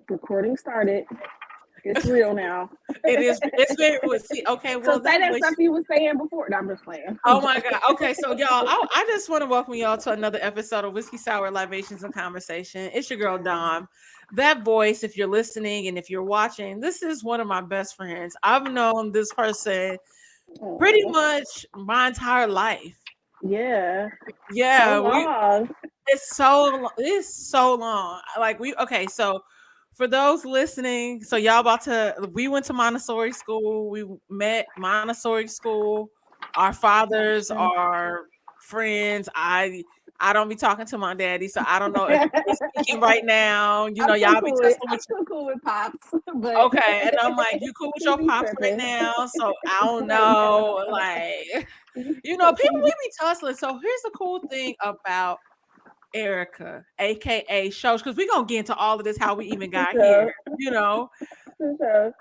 Recording started. It's real now. It is. It's very. See, okay. So Well, say that that way. stuff you was saying before. No, I'm just playing. Oh my God. Okay, so y'all, I just want to welcome y'all to another episode of Whiskey Sour Libations and Conversation. It's your girl Yes. Dom. That voice, if you're listening and if you're watching, this is one of my best friends. I've known this person pretty Oh, much my entire life. yeah. So Yeah, long. it's so long. Like we okay, so for those listening, so y'all about to we went to Montessori school. We met Montessori school. Our fathers Gotcha. are friends. I don't be talking to my daddy, so I don't know if he's speaking right now. You know, y'all be testing I'm with still cool with pops, but okay, and I'm like, you cool with he your be pops right tripping now? So I don't right know, now. like people we be tussling. So here's the cool thing about Erica, aka Shosh, because we're gonna get into all of this, how we even got here. So, so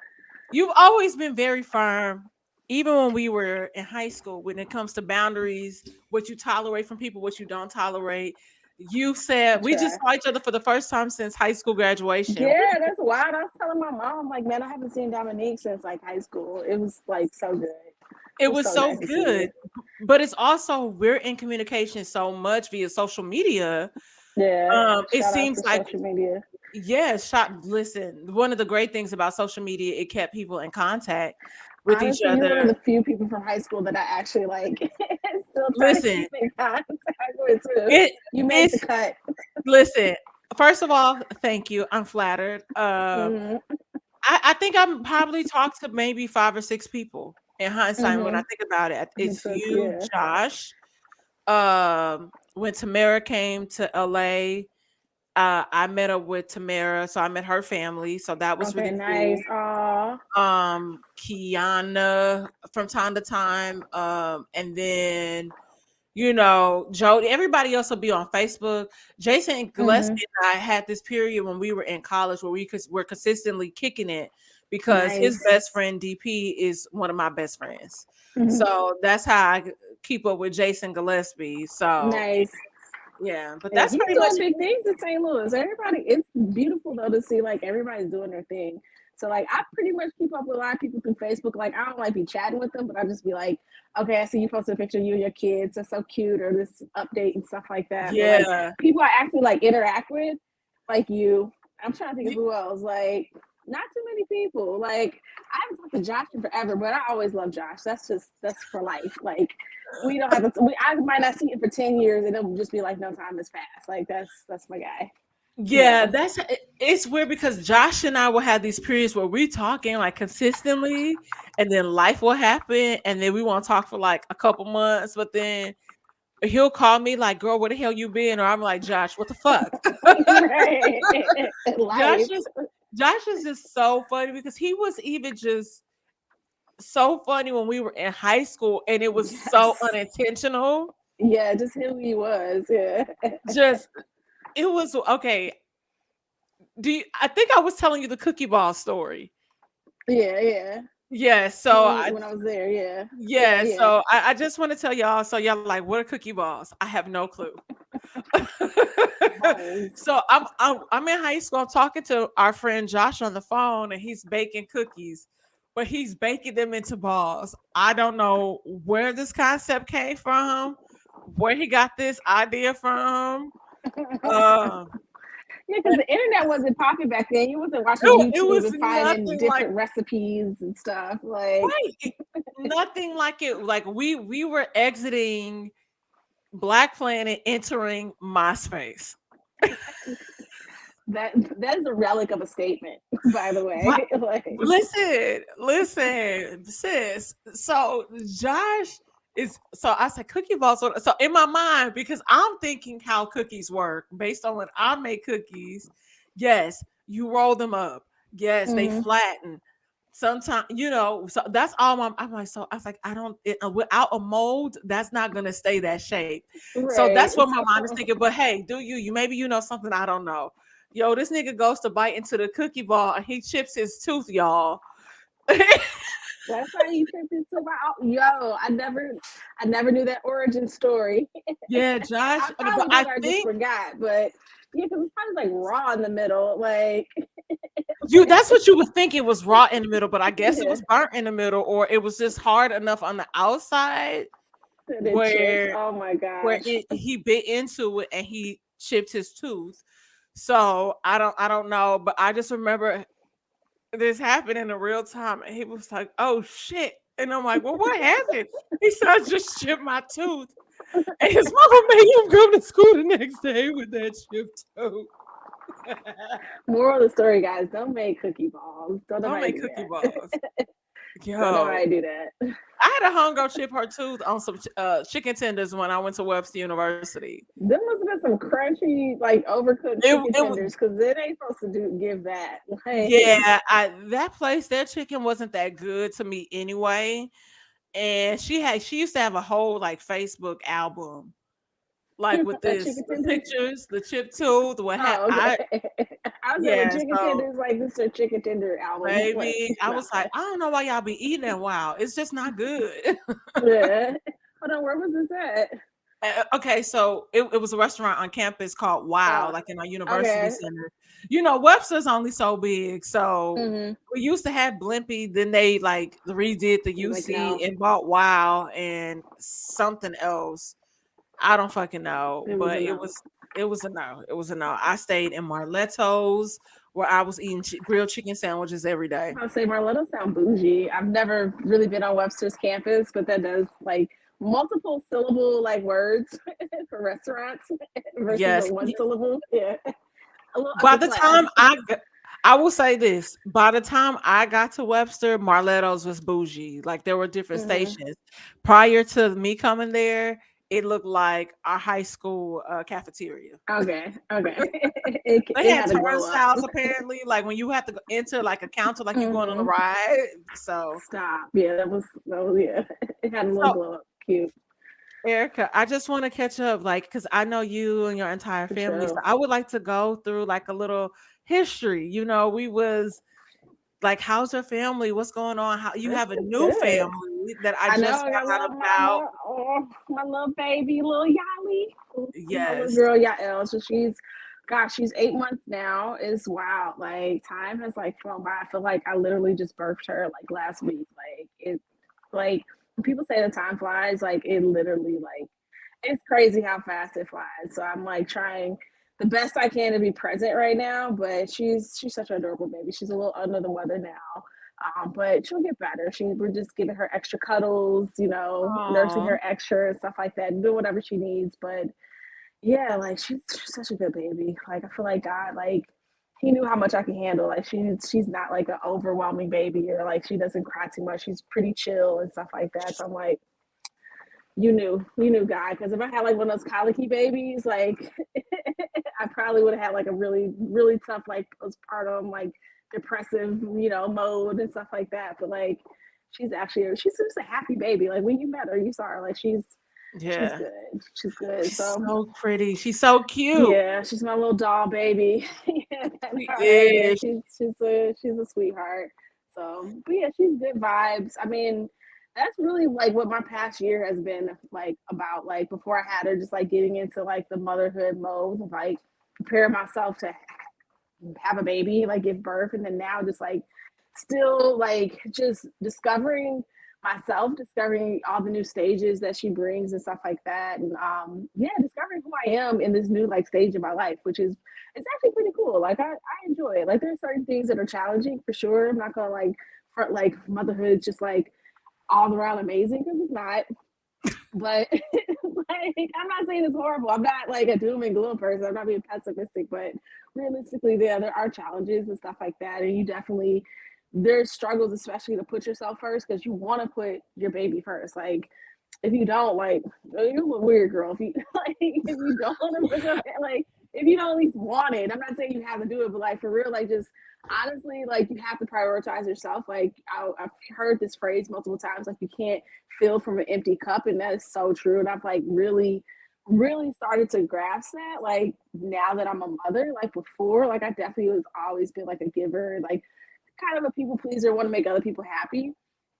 You've always been very firm, even when we were in high school, when it comes to boundaries, what you tolerate from people, what you don't tolerate. You I said we just try. saw each other for the first time since high school graduation. Yeah, that's wild. I was telling my mom, like, man, I haven't seen Dominique since like high school. It was like so good. It It was was so so nice to see you. good. But it's also we're in communication so much via social media. Yeah. It Shout out seems to like social media. yeah, shot. Listen, one of the great things about social media, it kept people in contact with each Honestly, you're one of other. the few people from high school that I actually like still try to Listen, keep in contact with too. it You made the it's cut. listen. First of all, thank you. I'm flattered. Mm-hmm. I think I'm probably talked to maybe 5 or 6 people in hindsight when I Mm-hmm. think about it. Makes It's sense. you, Yeah. Josh. When Tamara came to LA, I met up with Tamara, so I met her family, so that was Okay, really nice. cool. Aw. Kiana from time to time, and then Jody, everybody else will be on Facebook. Jason Mm-hmm. Gillespie and I had this period when we were in college where were consistently kicking it because his Nice. best friend DP is one of my best friends. Mm-hmm. So that's how I keep up with Jason Gillespie. So Nice. yeah, but Yeah, that's he's pretty much doing big things in St. Louis. Everybody, it's beautiful though to see like everybody's doing their thing. So like I pretty much keep up with a lot of people through Facebook. Like I don't like be chatting with them, but I just be like, okay, I see you posted a picture of you and your kids. That's so cute, or this update and stuff like that. But like yeah. people I actually like interact with, like you. I'm trying to think of Y- who else. Like not too many people. Like I haven't talked to Josh in forever, but I always love Josh. That's for life. Like we don't have to. I might not see it for 10 years, and it'll just be like no time is fast. Like that's my guy. Yeah, But it's weird because Josh and I will have these periods where we talking like consistently, and then life will happen, and then we want to talk for like a couple months, but then he'll call me like, "Girl, where the hell you been?" Or I'm like, "Josh, what the fuck?" right, Josh life. is Josh is just so funny because he was even just so funny when we were in high school, and it was so Yes. unintentional. Yeah, just who he was. Yeah. Just it was okay. I think I was telling you the cookie ball story. Yeah, yeah. Yeah, so When I was there, yeah. Yeah, yeah, yeah. so I just want to tell y'all. So y'all like, what are cookie balls? I have no clue. Nice. So I'm in high school. I'm talking to our friend Josh on the phone, and he's baking cookies, but he's baking them into balls. I don't know where this concept came from, where he got this idea from. Uh, Yeah, because but the internet wasn't popping back then. You wasn't watching it YouTube was and finding nothing like different recipes and stuff. Like right, nothing like it. Like we were exiting Black Planet, entering MySpace. that that is a relic of a statement, by the way. What? Like Listen, sis. So Josh is so I said cookie balls. So in my mind, because I'm thinking how cookies work based on when I make cookies. Yes, you roll them up. Yes, they mhm. flatten. Sometimes so that's all I'm like. So I was like, without a mold, that's not gonna stay that shape. So Right. that's what my mind is So thinking. But hey, do you maybe you know something I don't know? Yo, this nigga goes to bite into the cookie ball and he chips his tooth, y'all. that's how you trip into my yo. I never knew that origin story. Yeah, Josh. I But probably I did. I just think forgot. But yeah, because it's probably like raw in the middle. Like That's what you would think, it was raw in the middle, but I guess it Yeah. was burnt in the middle, or it was just hard enough on the outside And it chips. where Oh my gosh. he bit into it and he chipped his tooth. So I don't know, but I just remember this happened in the real time, and he was like, "Oh shit!" And I'm like, "Well, what happened?" He said, "I just chipped my tooth," and his mama made him come to school the next day with that chipped tooth. Moral of the story, guys: don't make cookie balls. Don't Don't nobody make do cookie that. balls. Don't Yo, nobody do that. I had a homegirl chip her tooth on some chicken tenders when I went to Webster University. There must have been some crunchy, like overcooked It chicken it was tenders, because it ain't supposed to give that. Like, yeah, that place, their chicken wasn't that good to me anyway. And she used to have a whole like Facebook album, like with this chicken the tenders. pictures, the chip tooth, what Oh, I okay. I was saying yeah, chicken so tenders, like this is a chicken tender album. Like, baby, I no. was like, I don't know why y'all be eating that wow. It's just not good. Yeah. Hold on, where was this at? Okay, so it was a restaurant on campus called Wow, Oh, like in our university okay. center. Webster's only so big. So Mm-hmm. we used to have Blimpie, then they like redid the Like, UC no, and bought Wow and something else. I don't fucking know, it was a but no. it was a no. It was a no. I stayed in Marletto's where I was eating grilled chicken sandwiches every day. I'll say Marletto sound bougie. I've never really been on Webster's campus, but that does like multiple syllable like words for restaurants versus a Yes. one syllable. Yeah, a little By upper the class. time I will say this, by the time I got to Webster, Marletto's was bougie. Like there were different Mm-hmm. stations. Prior to me coming there, it looked like our high school cafeteria. Okay, okay. They It had had to glow up. turnstiles apparently, like when you have to enter like a counter, like you going on a Mm-hmm. ride. So, Stop. Yeah, that was yeah. It had a little so glow up. Cute Erica, I just want to catch up, like, because I know you and your entire for family. So sure. I would like to go through like a little history. We was like, how's your family? What's going on? How you have a It's new good. family that I I know. just I got found out little about. mama. Oh, my little baby, little Yali. My little Yes. girl Yael. So she's 8 months now. It's wow. Like time has like flown by. I feel like I literally just birthed her like last week. Like when people say the time flies, like it literally like it's crazy how fast it flies. So I'm like trying the best I can to be present right now. But she's such an adorable baby. She's a little under the weather now. But she'll get better. We're just giving her extra cuddles, nursing Oh, her extra and stuff like that, doing whatever she needs. But yeah, like she's such a good baby. Like I feel like God, like He knew how much I can handle. Like she's not like an overwhelming baby or like she doesn't cry too much. She's pretty chill and stuff like that. So I'm like, you knew God, because if I had like one of those colicky babies, like I probably would have had like a really really tough like postpartum like depressive mode and stuff like that. But like she's just a happy baby. Like when you met her, you saw her like she's yeah. good. She's good. She's So so pretty. She's so cute. yeah, she's my little doll baby. Yeah, She all right. Yeah, is. she's a sweetheart. So, but yeah, she's good vibes. I mean, that's really like what my past year has been like about. Like before I had her, just like getting into like the motherhood mode, like preparing myself to have a baby, like give birth, and then now just like still like just discovering myself, discovering all the new stages that she brings and stuff like that, and yeah, discovering who I am in this new like stage of my life, which is it's actually pretty cool. Like I enjoy it. Like there's certain things that are challenging for sure. I'm not gonna like front like motherhood just like all around amazing, because it's not. But like, I'm not saying it's horrible. I'm not like a doom and gloom person. I'm not being pessimistic, but realistically, there are challenges and stuff like that. And you definitely, there's struggles, especially to put yourself first, because you want to put your baby first. Like, if you don't, like, you're a weird girl. If you like, if you don't want to put your like, if you don't at least want it, I'm not saying you have to do it, but like for real, like just honestly, like you have to prioritize yourself. Like I've heard this phrase multiple times, like you can't fill from an empty cup, and that is so true. And I've like really started to grasp that. Like now that I'm a mother, like before, like I definitely was always been like a giver, like kind of a people pleaser, want to make other people happy.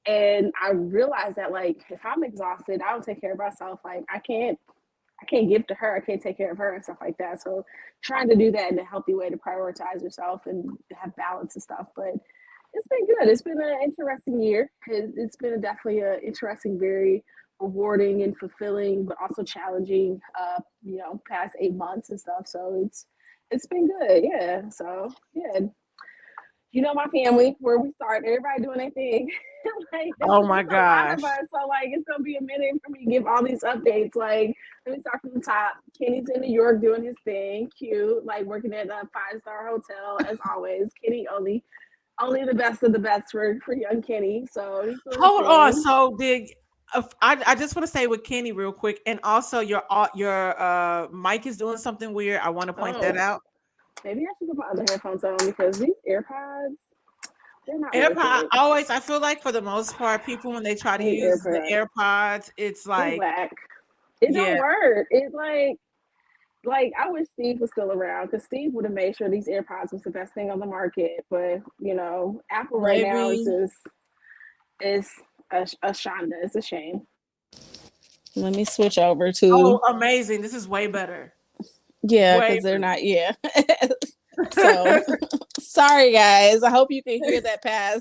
And I realized that like if I'm exhausted, I don't take care of myself. Like I can't. I can't give to her. I can't take care of her and stuff like that. So trying to do that in a healthy way to prioritize yourself and have balance and stuff. But it's been good. It's been an interesting year. It's been definitely an interesting, very rewarding and fulfilling, but also challenging. Past 8 months and stuff. So it's been good. Yeah. So yeah. My family, where we start, everybody doing their thing. Like, Oh it's my a lot of gosh. us. So, like, it's going to be a minute for me to give all these updates. Like, let me start from the top. Kenny's in New York doing his thing. Cute. Like, working at a 5-star hotel, as always. Kenny only the best of the best for young Kenny. So, he's doing his Hold on. thing. So did I just want to say with Kenny real quick, and also your mic is doing something weird. I want to point that Oh, out. maybe I should put my other headphones on because these AirPods, they're not AirPod working. always, I feel like for the most part, people when they try I to hate use the AirPods. AirPods, it's They like, whack. It don't yeah, work. It's like I wish Steve was still around because Steve would have made sure these AirPods was the best thing on the market. But Apple right now is baby. just is a shonda. It's a shame. Let me switch over Oh, to amazing! This is way better. yeah, Way because they're better. not So sorry guys. I hope you can hear that pass.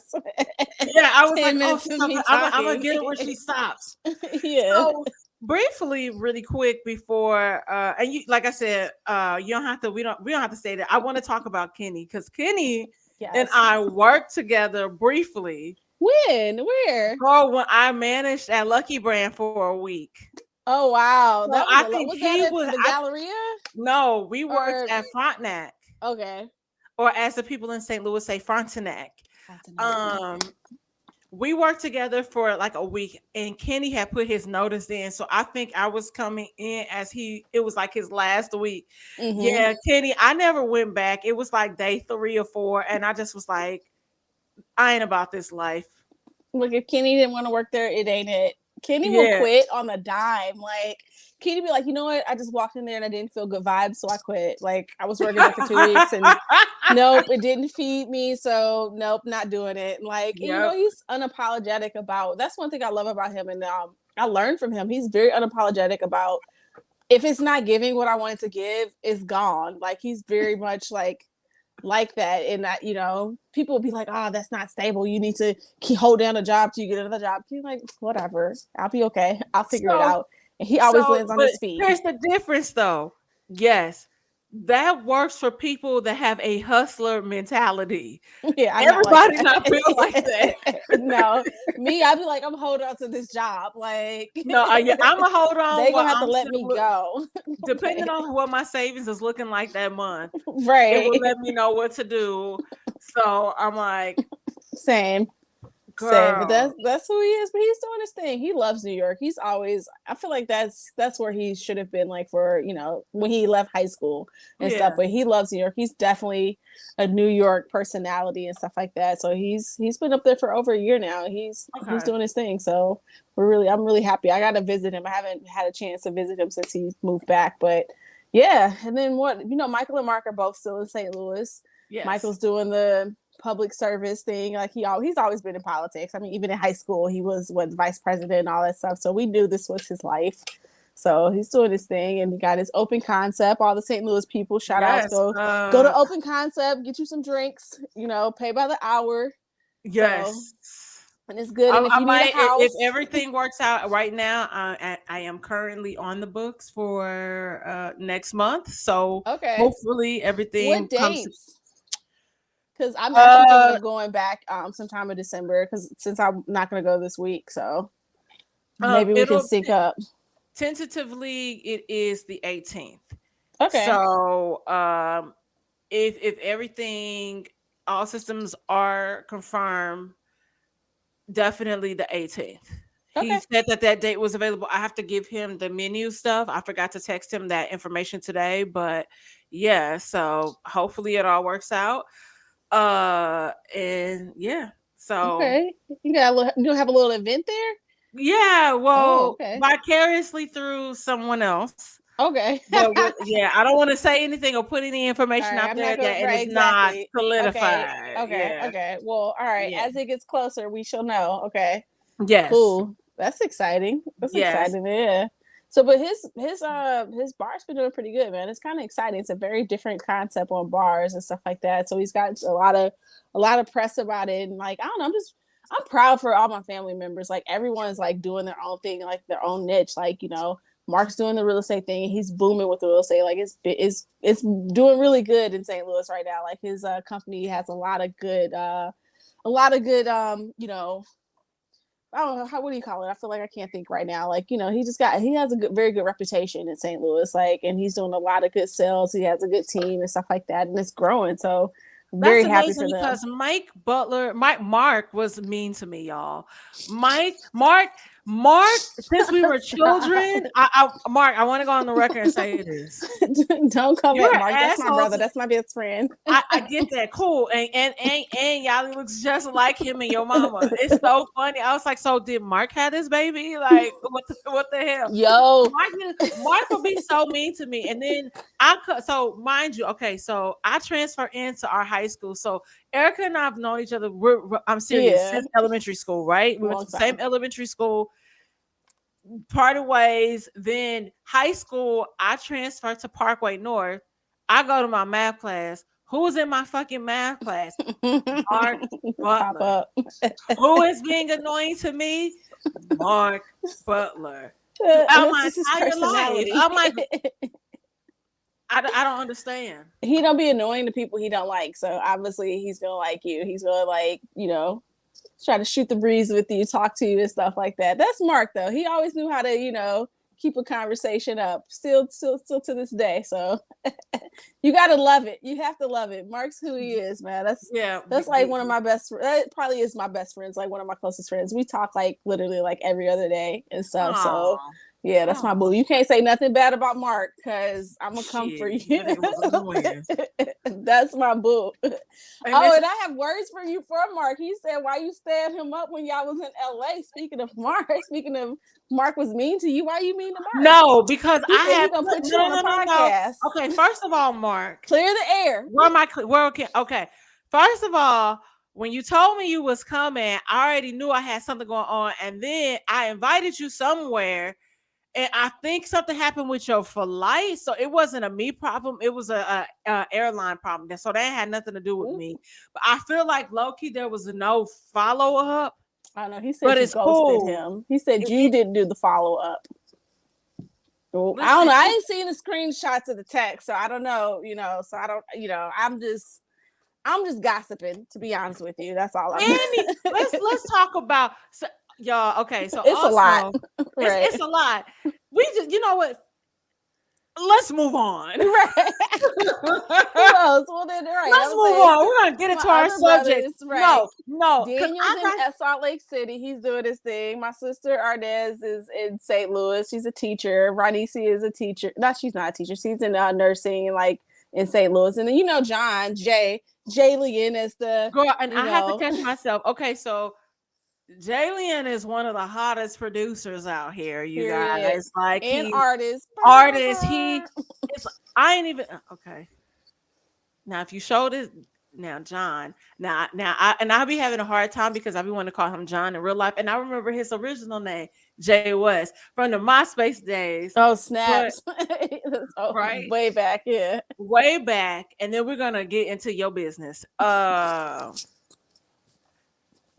Yeah, I was 10 like, oh, minutes she's of talking. me I'm gonna talking. get it when she stops. Yeah. So briefly, really quick before, and you, like I said, you don't have to. We don't have to say that. I want to talk about Kenny because Kenny and Yes. I worked together briefly. When? Where? Oh, when I managed at Lucky Brand for a week. Oh wow. So That was I a lot. think Was that he at was. the Galleria? No, we worked Or at Frontenac, okay. or as the people in St. Louis say, Frontenac. Um, we worked together for like a week, and Kenny had put his notice in. So I think I was coming in as it was like his last week. Mm-hmm. Yeah, Kenny, I never went back. It was like day 3 or 4, and I just was like, I ain't about this life. Look, if Kenny didn't want to work there, it ain't it. Kenny will Yeah. quit on the dime. Like Kenny be like, you know what? I just walked in there and I didn't feel good vibes, so I quit. Like I was working there for 2 weeks and nope, it didn't feed me, so nope, not doing it. Like and, Yep. he's unapologetic about. That's one thing I love about him, and I learned from him. He's very unapologetic about if it's not giving what I wanted to give, it's gone. Like he's very much like that, and that people will be like, oh, that's not stable, you need to hold down a job till you get another job. He's like, whatever, I'll be okay, I'll figure it So out. And he always lands on But his feet. here's the difference though. Yes, that works for people that have a hustler mentality. Yeah, I'm not like Everybody not built like that. that. No, me, I'd be like, I'm holding on to this job, like No, yeah, I'm gonna hold on. they Well, gonna have to I'm let me still go. depending on what my savings is looking like that month. It Right. will let me know what to do. So I'm like, Same. Same, but girl, that's who he is. But he's doing his thing. He loves New York. He's always. I feel like that's where he should have been. Like for when he left high school and stuff. yeah, But he loves New York. He's definitely a New York personality and stuff like that. So he's been up there for over a year now. He's okay, doing his thing. So I'm really happy. I got to visit him. I haven't had a chance to visit him since he moved back. But yeah, and then Michael and Mark are both still in St. Louis. yes, Michael's doing the public service thing. Like he's always been in politics. I mean, even in high school, he was vice president and all that stuff. So we knew this was his life. So he's doing his thing, and he got his open concept. All the St. Louis people, shout outs, yes, go to open concept, get you some drinks. Pay by the hour. So yes. and it's good. And if I you need a might if house, everything works out right now. I am currently on the books for next month, so okay. hopefully everything What comes. dates? Because I'm actually thinking Uh, of going back sometime in December. Because since I'm not going to go this week, so maybe we can it'll sync up. tentatively it is the 18th. Okay. So if everything all systems are confirmed, definitely the 18th. He Okay. said that date was available. I have to give him the menu stuff. I forgot to text him that information today, but yeah, so hopefully it all works out. And yeah, so Okay. You have a little event there? yeah, Oh, well, okay. vicariously through someone else. Okay. But yeah, I don't want to say anything or put any All information right. out I'm there not going that to, it right. is not Exactly. Okay. solidified. Okay. Yeah. Okay. Well, all right. Yeah. As it gets closer, we shall know. Okay. Yes. Cool. That's exciting. That's Yes. exciting. Yeah. So, but his bar's been doing pretty good, man. It's kind of exciting. It's a very different concept on bars and stuff like that. So he's got a lot of press about it, and like I don't know, I'm proud for all my family members. Like everyone's like doing their own thing, like their own niche. Like Mark's doing the real estate thing. He's booming with the real estate. Like it's doing really good in St. Louis right now. Like his company has a lot of good I don't know what do you call it? I feel like I can't think right now. Like, he has a very good reputation in St. Louis, like, and he's doing a lot of good sales. He has a good team and stuff like that, and it's growing. So I'm very happy for them. Because Mark was mean to me, y'all. Mark, since we were children, Mark, I want to go on the record and say this. Don't come at Mark. That's my brother. That's my best friend. I get that. Cool. And y'all looks just like him and your mama. It's so funny. I was like, so did Mark have this baby? Like, what the hell? Yo. Mark will be so mean to me. And then so mind you, okay, so I transfer into our high school. So Erica and I have known each other. I'm serious. Since elementary school, right? We went to the same elementary school, parted ways. Then high school, I transferred to Parkway North. I go to my math class. Who's in my fucking math class? Mark Butler. Who is being annoying to me? Mark Butler. I'm like, I don't understand. He don't be annoying to people he don't like. So obviously he's gonna like you. He's gonna like, try to shoot the breeze with you, talk to you and stuff like that. That's Mark though. He always knew how to, keep a conversation up. Still to this day. So you gotta love it. You have to love it. Mark's who he is, man. That's like one of my best. That probably is my best friends. Like one of my closest friends. We talk like literally like every other day and stuff. Aww. So yeah, that's my boo. You can't say nothing bad about Mark because I'm gonna come for you. That's my boo. And I have words for you for Mark. He said, "Why you stabbed him up when y'all was in LA?" Speaking of Mark was mean to you. Why you mean to Mark? No, because I have gonna put you on a podcast. No. Okay, first of all, Mark, clear the air. Okay. First of all, when you told me you was coming, I already knew I had something going on, and then I invited you somewhere. And I think something happened with your flight, so it wasn't a me problem. It was a airline problem. So that had nothing to do with me. But I feel like low-key there was no follow-up. I know. He said you ghosted him. He said you didn't do the follow-up. Well, I don't know. I ain't seen the screenshots of the text, so I don't know. So I don't. I'm just gossiping. To be honest with you, that's all. Let's talk about. Y'all, okay, so it's also, a lot. Right. It's a lot. We just, you know what? Let's move on. Right. Who else? Well, then, right. Let's move on. We're gonna get into our subject. Right. No. Daniel's in Salt Lake City. He's doing his thing. My sister Ardez is in St. Louis. She's a teacher. Ranisi is a teacher. No, she's not a teacher. She's in nursing, like in St. Louis. And then John Jalen is the girl. And I have to catch myself. Okay, so. Jalen is one of the hottest producers out here, you guys. Like artist. I ain't even okay. Now, if you show this, now John, I'll be having a hard time because I be wanting to call him John in real life, and I remember his original name, Jay West, from the MySpace days. Oh, snaps! Right, way back, way back, and then we're gonna get into your business.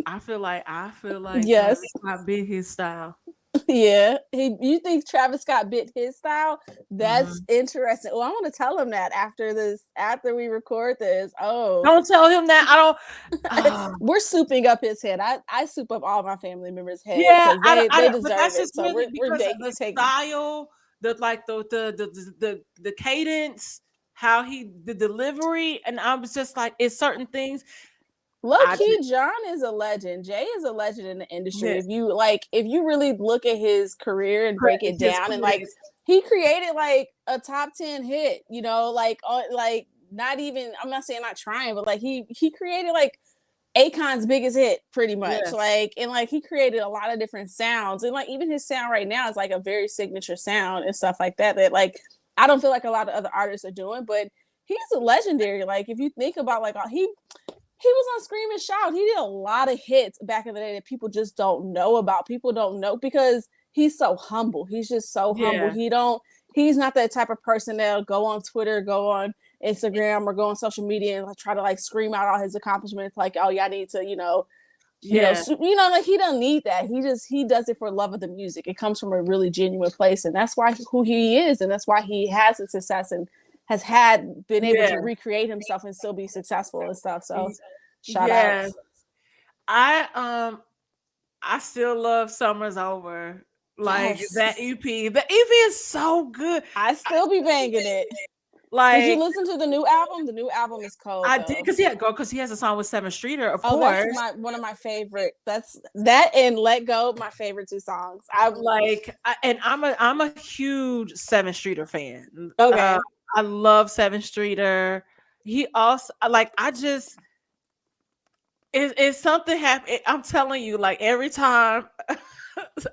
I feel like yes, Travis Scott bit his style. Yeah, you think Travis Scott bit his style? That's interesting. Well, I want to tell him that after we record this. Oh, don't tell him that. I don't. We're souping up his head. I soup up all my family members' heads. Yeah, they deserve it. So really we're the style, the cadence, the delivery, and I was just like, it's certain things. Low-key, John is a legend. Jay is a legend in the industry. Yes. If you really look at his career and break it down, and he created like a top 10 hit, not even, I'm not saying not trying, but he created like Akon's biggest hit pretty much. Yes. He created a lot of different sounds, and even his sound right now is like a very signature sound and stuff like that I don't feel like a lot of other artists are doing, but he's a legendary. If you think about he was on Scream and Shout. He did a lot of hits back in the day that people just don't know about. People don't know because he's so humble. He's just so humble. Yeah. He's not that type of person that'll go on Twitter, go on Instagram, or go on social media and like, try to like scream out all his accomplishments. Like, oh, y'all need to, Yeah. like he don't need that. He does it for love of the music. It comes from a really genuine place, and that's why who he is, and that's why he has the success and has been able to recreate himself and still be successful and stuff. So shout out. I still love Summer's Over. Like that EP. The EP is so good. I still be banging it. Like, did you listen to the new album? The new album is cold. I did, because he has a song with 7th Streeter, of course. That's one of my favorite. That's that and Let Go, my favorite 2 songs. I'm a huge 7th Streeter fan. Okay. I love 7th Streeter. He also it's something happen. I'm telling you, like every time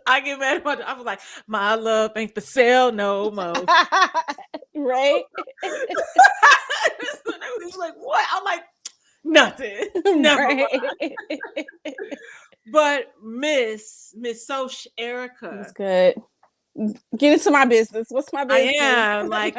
I get mad at I was like, my love ain't for sale no more. Right? He's like, what? I'm like, nothing. Never mind. But Miss Soch Erica. That's good. Get into my business. What's my business? I am like,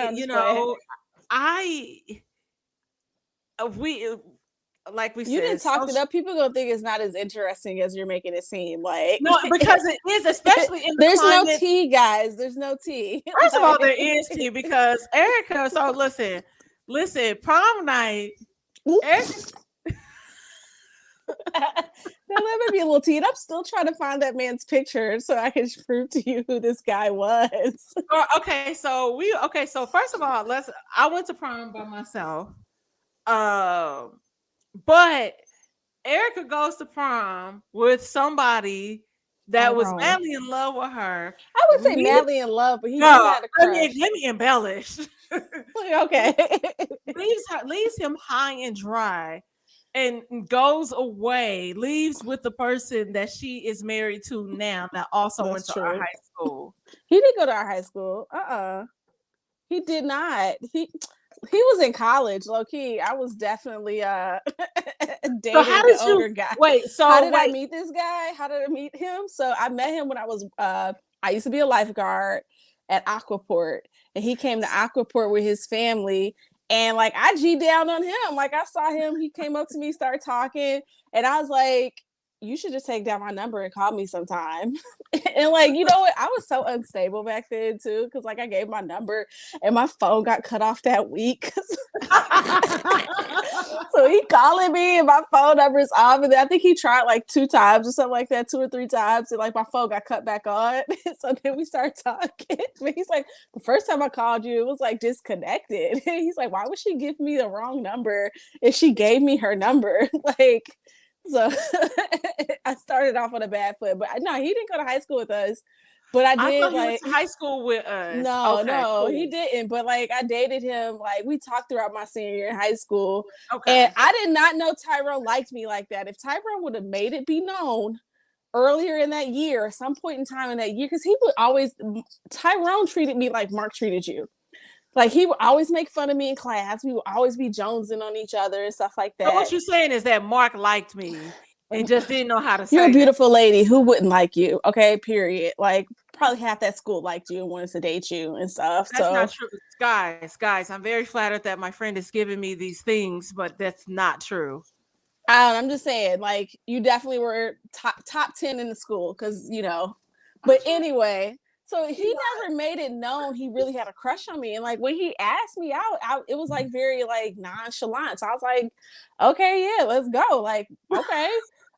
we said, you didn't talk it up. People gonna think it's not as interesting as you're making it seem. Like, no, because it is, especially in the there's climate. No tea, guys. There's no tea. First of all, there is tea because Erica. So listen, prom night. Erica. Now, let me be a little tea. And I'm still trying to find that man's picture so I can prove to you who this guy was. Okay, so first of all, I went to prom by myself. But Erica goes to prom with somebody that was madly in love with her. I would say madly in love, but he had a crush. Let me embellish. Okay. leaves him high and dry and goes away, leaves with the person that she is married to now that also went to our high school. He didn't go to our high school. He did not. He was in college, low key. I was definitely dating the older guy. How did I meet this guy? How did I meet him? So I met him when I was I used to be a lifeguard at Aquaport, and he came to Aquaport with his family. And like I G down on him. Like I saw him, he came up to me, started talking, and I was like, you should just take down my number and call me sometime. And like, you know what? I was so unstable back then too, because like I gave my number and my phone got cut off that week. So he calling me and my phone number is off. And then I think he tried like 2 times or something like that, 2 or 3 times. And like my phone got cut back on. So then we started talking. But he's like, the first time I called you, it was like disconnected. And he's like, why would she give me the wrong number if she gave me her number? Like, so I started off on a bad foot, but no, he didn't go to high school with us. But I did. He went to high school with us. No, cool. He didn't. But like I dated him. Like we talked throughout my senior year in high school. Okay. And I did not know Tyrone liked me like that. If Tyrone would have made it be known earlier in that year, some point in time in that year, because he would always Tyrone treated me like Mark treated you. Like he would always make fun of me in class. We would always be jonesing on each other and stuff like that. So what you're saying is that Mark liked me and just didn't know how to say You're a beautiful lady. Who wouldn't like you? Okay, period. Like probably half that school liked you and wanted to date you and stuff. That's not true. Guys, I'm very flattered that my friend is giving me these things, but that's not true. I'm just saying, like, you definitely were top 10 in the school because, but anyway. So he never made it known he really had a crush on me. And like when he asked me out, it was like very like nonchalant. So I was like, okay, yeah, let's go. Like, okay.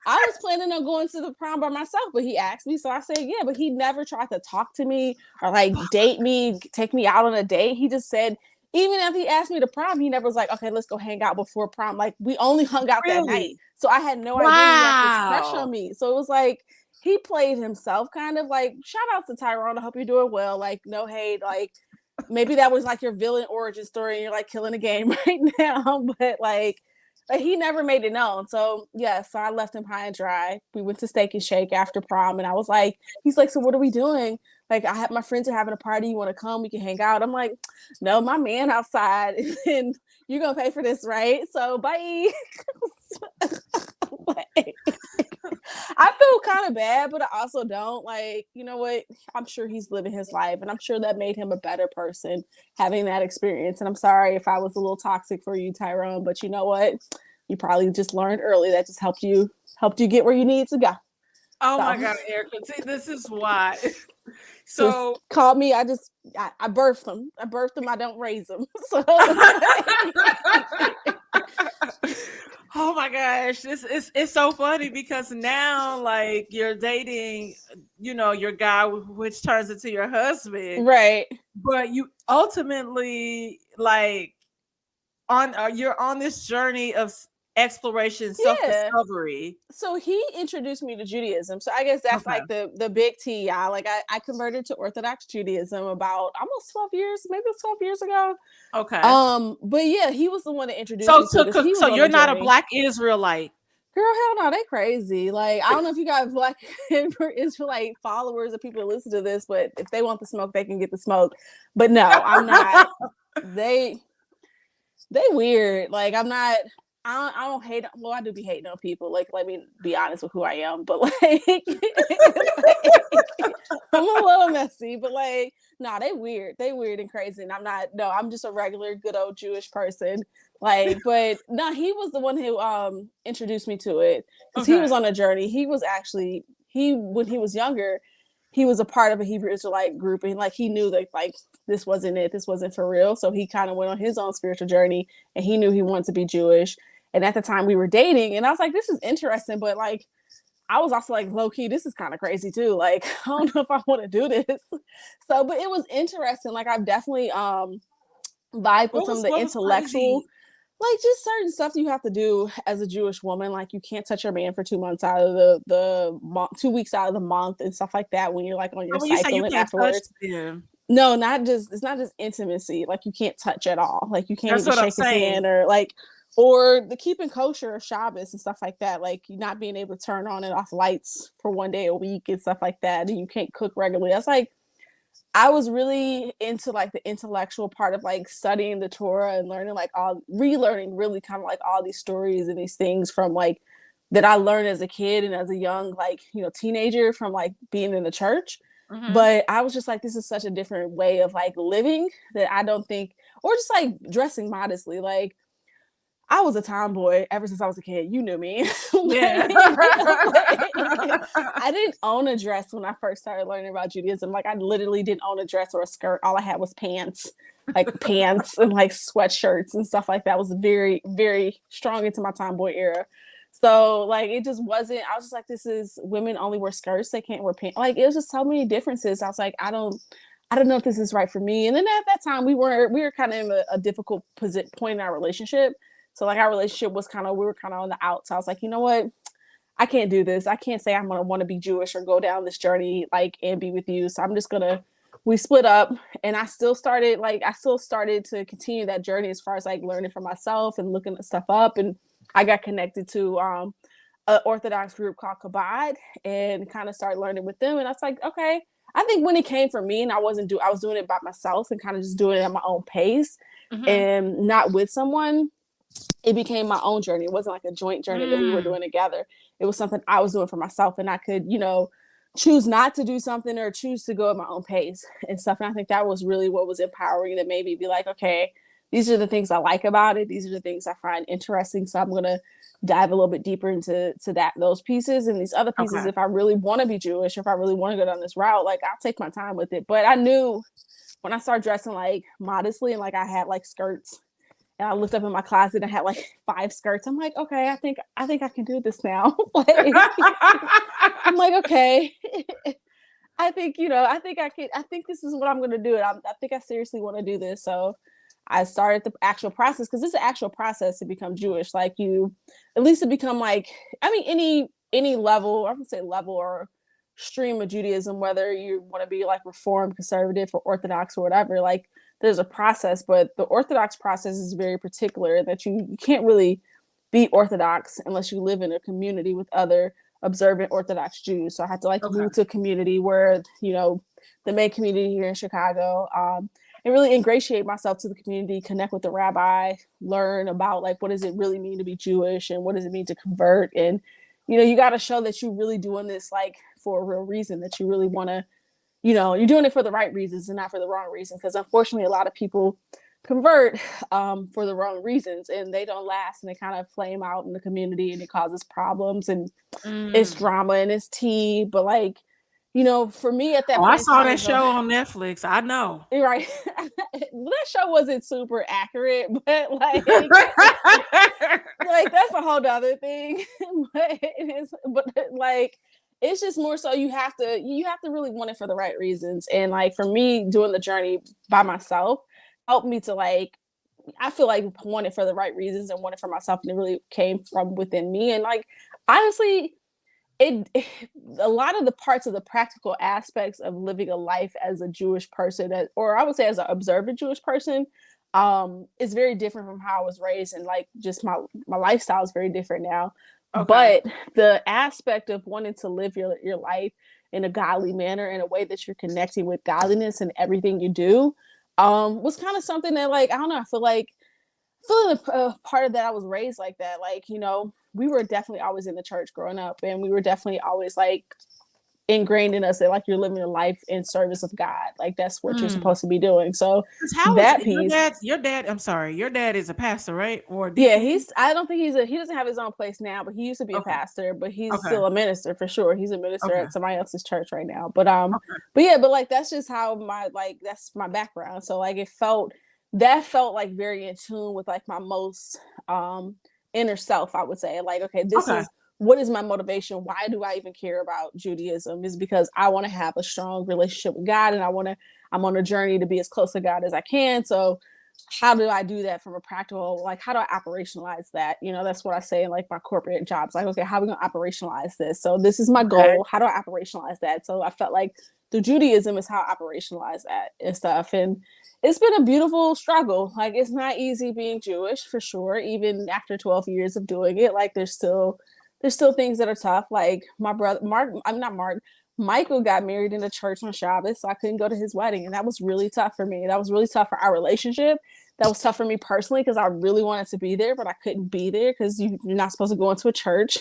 I was planning on going to the prom by myself, but he asked me. So I said, yeah, but he never tried to talk to me or like date me, take me out on a date. He just said, even if he asked me to prom, he never was like, okay, let's go hang out before prom. Like we only hung out that night. So I had no idea he had this crush on me. So it was like, he played himself kind of like, shout out to Tyrone. I hope you're doing well. Like, no hate. Like, maybe that was like your villain origin story and you're like killing the game right now. But like he never made it known. So yeah, so I left him high and dry. We went to Steak and Shake after prom. And I was like, he's like, so what are we doing? Like, I have my friends are having a party. You want to come? We can hang out. I'm like, no, my man outside. And you're going to pay for this, right? So bye. I feel kind of bad, but I also don't. Like, you know what? I'm sure he's living his life, and I'm sure that made him a better person having that experience. And I'm sorry if I was a little toxic for you, Tyrone, but you know what? You probably just learned early that just helped you get where you need to go. Oh So my God, Erica. See, this is why. just So call me. I birthed them. I birthed them. I don't raise them. So oh my gosh, this is it's so funny because now like you're dating, your guy which turns into your husband, right. but you ultimately like on you're on this journey of exploration, Yeah. self-discovery. So he introduced me to Judaism. So I guess that's Okay. like the big T. Yeah, like I converted to Orthodox Judaism about almost 12 years, maybe it was 12 years ago. Okay. But yeah, he was the one that introduced So me to it because he so was on you're the not a journey. black Israelite. Girl, hell no, they crazy. Like I don't know if you got black Israelite followers or people that listen to this, but if they want the smoke, they can get the smoke. But no, I'm not. They weird. Like I'm not. I don't hate. Well, I do be hating on people. Like let me be honest with who I am. But like I'm a little messy. But like nah, they weird. They weird and crazy. And I'm not. No, I'm just a regular good old Jewish person. Like, but no, he was the one who introduced me to it because he Okay. was on a journey. He was actually he when he was younger, he was a part of a Hebrew Israelite group, and like he knew that like this wasn't it. This wasn't for real. So he kind of went on his own spiritual journey, and he knew he wanted to be Jewish. And at the time we were dating, and I was like, this is interesting, but like I was also like, low key, this is kind of crazy too. Like, I don't know if I want to do this. So, but it was interesting. Like, I've definitely vibed with some of the What was intellectual, crazy? like just certain stuff you have to do as a Jewish woman. Like, you can't touch your man for 2 months out of the month, 2 weeks out of the month, and stuff like that when you're like on So your when you say cycle you and can't touch afterwards. them, No, not just it's not just intimacy. Like you can't touch at all. Like you can't that's even what I'm shake his saying. hand or the keeping kosher or Shabbos and stuff like that. Like you not being able to turn on and off lights for one day a week and stuff like that. And you can't cook regularly. That's like I was really into like the intellectual part of like studying the Torah and learning like all relearning really kind of like all these stories and these things from like that I learned as a kid and as a young like teenager from like being in the church. Hmm. But I was just like, this is such a different way of like living that I don't think, or just like dressing modestly. Like I was a tomboy ever since I was a kid. You knew me. Yeah. I didn't own a dress when I first started learning about Judaism. Like I literally didn't own a dress or a skirt. All I had was pants, like pants and like sweatshirts and stuff like that. I was very, very strong into my tomboy era. So like it just wasn't. I was just like, this is women only wear skirts. They can't wear pants. Like it was just so many differences. I was like, I don't know if this is right for me. And then at that time, we were kind of in a difficult point in our relationship. So like our relationship was we were kind of on the outs. So I was like, you know what? I can't do this. I can't say I'm gonna want to be Jewish or go down this journey like and be with you. So I'm just gonna we split up and I still started to continue that journey as far as like learning for myself and looking at stuff up. And I got connected to an Orthodox group called Kabad and kind of started learning with them. And I was like, okay. I think when it came for me and I was doing it by myself and kind of just doing it at my own pace Hmm. and not with someone, it became my own journey. It wasn't like a joint journey that we were Mm. doing together. It was something I was doing for myself, and I could, choose not to do something or choose to go at my own pace and stuff. And I think that was really what was empowering that made me be like, okay, these are the things I like about it. These are the things I find interesting. So I'm gonna dive a little bit deeper into those pieces and these other pieces. Okay. If I really want to be Jewish, if I really want to go down this route, like I'll take my time with it. But I knew when I started dressing like modestly and like I had like skirts and I looked up in my closet and had like 5 skirts. I'm like, okay, I think I can do this now. Like, I'm like, okay. I think I can. I think this is what I'm gonna do. I think I seriously want to do this. So I started the actual process because it's an actual process to become Jewish. Like you, at least to become like, I mean, any level, I would say level or stream of Judaism, whether you want to be like Reformed, conservative, or Orthodox or whatever. Like there's a process, but the Orthodox process is very particular that you can't really be Orthodox unless you live in a community with other observant Orthodox Jews. So I had to like Okay. move to a community where, the main community here in Chicago, and really ingratiate myself to the community, connect with the rabbi, learn about like what does it really mean to be Jewish and what does it mean to convert and you got to show that you're really doing this like for a real reason, that you really want to, you're doing it for the right reasons and not for the wrong reason. Because unfortunately, a lot of people convert for the wrong reasons, and they don't last, and they kind of flame out in the community, and it causes problems, and it's drama and it's tea. But like, for me at that I point in saw time, that show on Netflix. I know. right? That show wasn't super accurate, but like, like that's a whole other thing. But it is, but like, it's just more so you have to really want it for the right reasons. And like for me, doing the journey by myself helped me to like, I feel like want it for the right reasons and want it for myself, and it really came from within me. And like honestly, it a lot of the parts of the practical aspects of living a life as a Jewish person, or I would say as an observant Jewish person, is very different from how I was raised, and like just my lifestyle is very different now. Okay. But the aspect of wanting to live your life in a godly manner, in a way that you're connecting with godliness in everything you do, was kind of something that, like, I don't know, I feel like part of that, I was raised like that. Like, we were definitely always in the church growing up, and we were definitely always like ingrained in us that like you're living a life in service of God. Like that's what you're supposed to be doing. So How is that piece. your dad? I'm sorry, your dad is a pastor, right? Or a Yeah, deacon? I don't think he doesn't have his own place now, but he used to be a Okay. pastor, but he's Okay. still a minister for sure. He's a minister Okay. at somebody else's church right now. But Okay. but like that's just how that's my background. So like that felt like very in tune with like my most inner self, I would say. Like, okay, this Okay. is what is my motivation? Why do I even care about Judaism? Is because I want to have a strong relationship with God, and I'm on a journey to be as close to God as I can. So how do I do that from a practical, like, how do I operationalize that? That's what I say in like my corporate jobs. Like, okay, how are we going to operationalize this? So this is my Okay. goal. How do I operationalize that? So I felt like the Judaism is how I operationalize that and stuff. And it's been a beautiful struggle. Like, it's not easy being Jewish for sure. Even after 12 years of doing it, like there's still things that are tough. Like my brother, I'm not Mark, Michael got married in a church on Shabbos, so I couldn't go to his wedding. And that was really tough for me. That was really tough for our relationship. That was tough for me personally because I really wanted to be there, but I couldn't be there because you're not supposed to go into a church,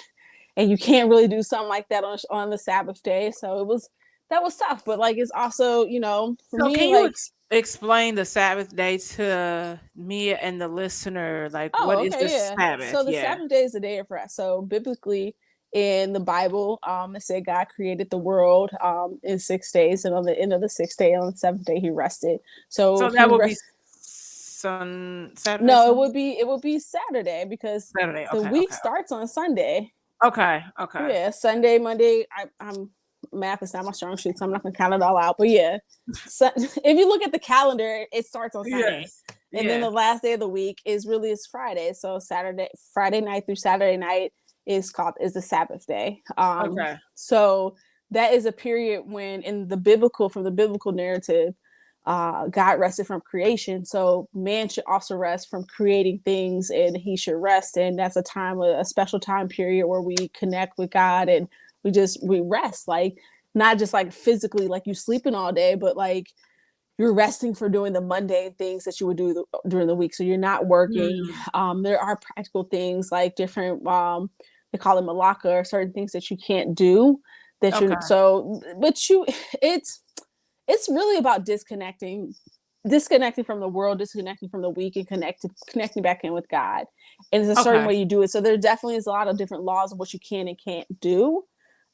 and you can't really do something like that on the Sabbath day. So that was tough. But like, it's also, for So me, can you like, explain the Sabbath day to me and the listener? Like, what oh, is the okay, yeah. Sabbath? So the Yeah. Sabbath day is the day of rest. So biblically, in the Bible, it said God created the world in 6 days, and on the end of the sixth day, on the seventh day, He rested. So So that He would be rest. Saturday, No, Sunday, it would be Saturday because Saturday. the Okay. week Okay. starts on Sunday. Okay. Okay. Yeah, Sunday, Monday. I'm math is not my strong suit, so I'm not gonna count it all out. But yeah, so, if you look at the calendar, it starts on Sunday, Yes. and then Yeah. the last day of the week is Friday. So Friday night through Saturday night is the Sabbath day. Okay. So that is a period when from the biblical narrative, God rested from creation. So man should also rest from creating things, and he should rest. And that's a special time period where we connect with God, and we rest, like not just like physically, like you sleeping all day, but like you're resting for doing the mundane things that you would do during the week. So you're not working. Mm. There are practical things like different, they call it malaka, or certain things that you can't do Okay. but it's really about disconnecting from the world, disconnecting from the week, and connecting back in with God. And it's a certain Okay. way you do it. So there definitely is a lot of different laws of what you can and can't do.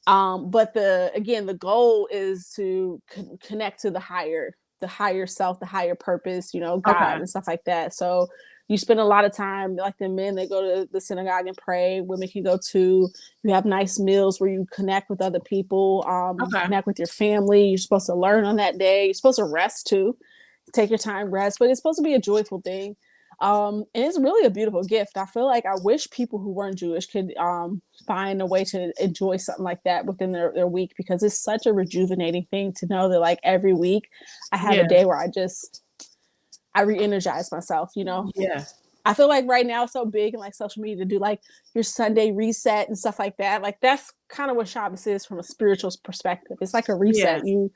But the goal is to connect to the higher self, the higher purpose, God Okay. and stuff like that. So you spend a lot of time, like the men, they go to the synagogue and pray. Women can go to. You have nice meals where you connect with other people, Okay. connect with your family. You're supposed to learn on that day. You're supposed to rest too, take your time, rest. But it's supposed to be a joyful thing. And it's really a beautiful gift. I feel like I wish people who weren't Jewish could find a way to enjoy something like that within their week, because it's such a rejuvenating thing to know that like every week I have a Yeah. day where I re-energize myself. Yeah. I feel like right now it's so big in like social media to do like your Sunday reset and stuff like that. Like that's kind of what Shabbos is from a spiritual perspective. It's like a reset. Yes.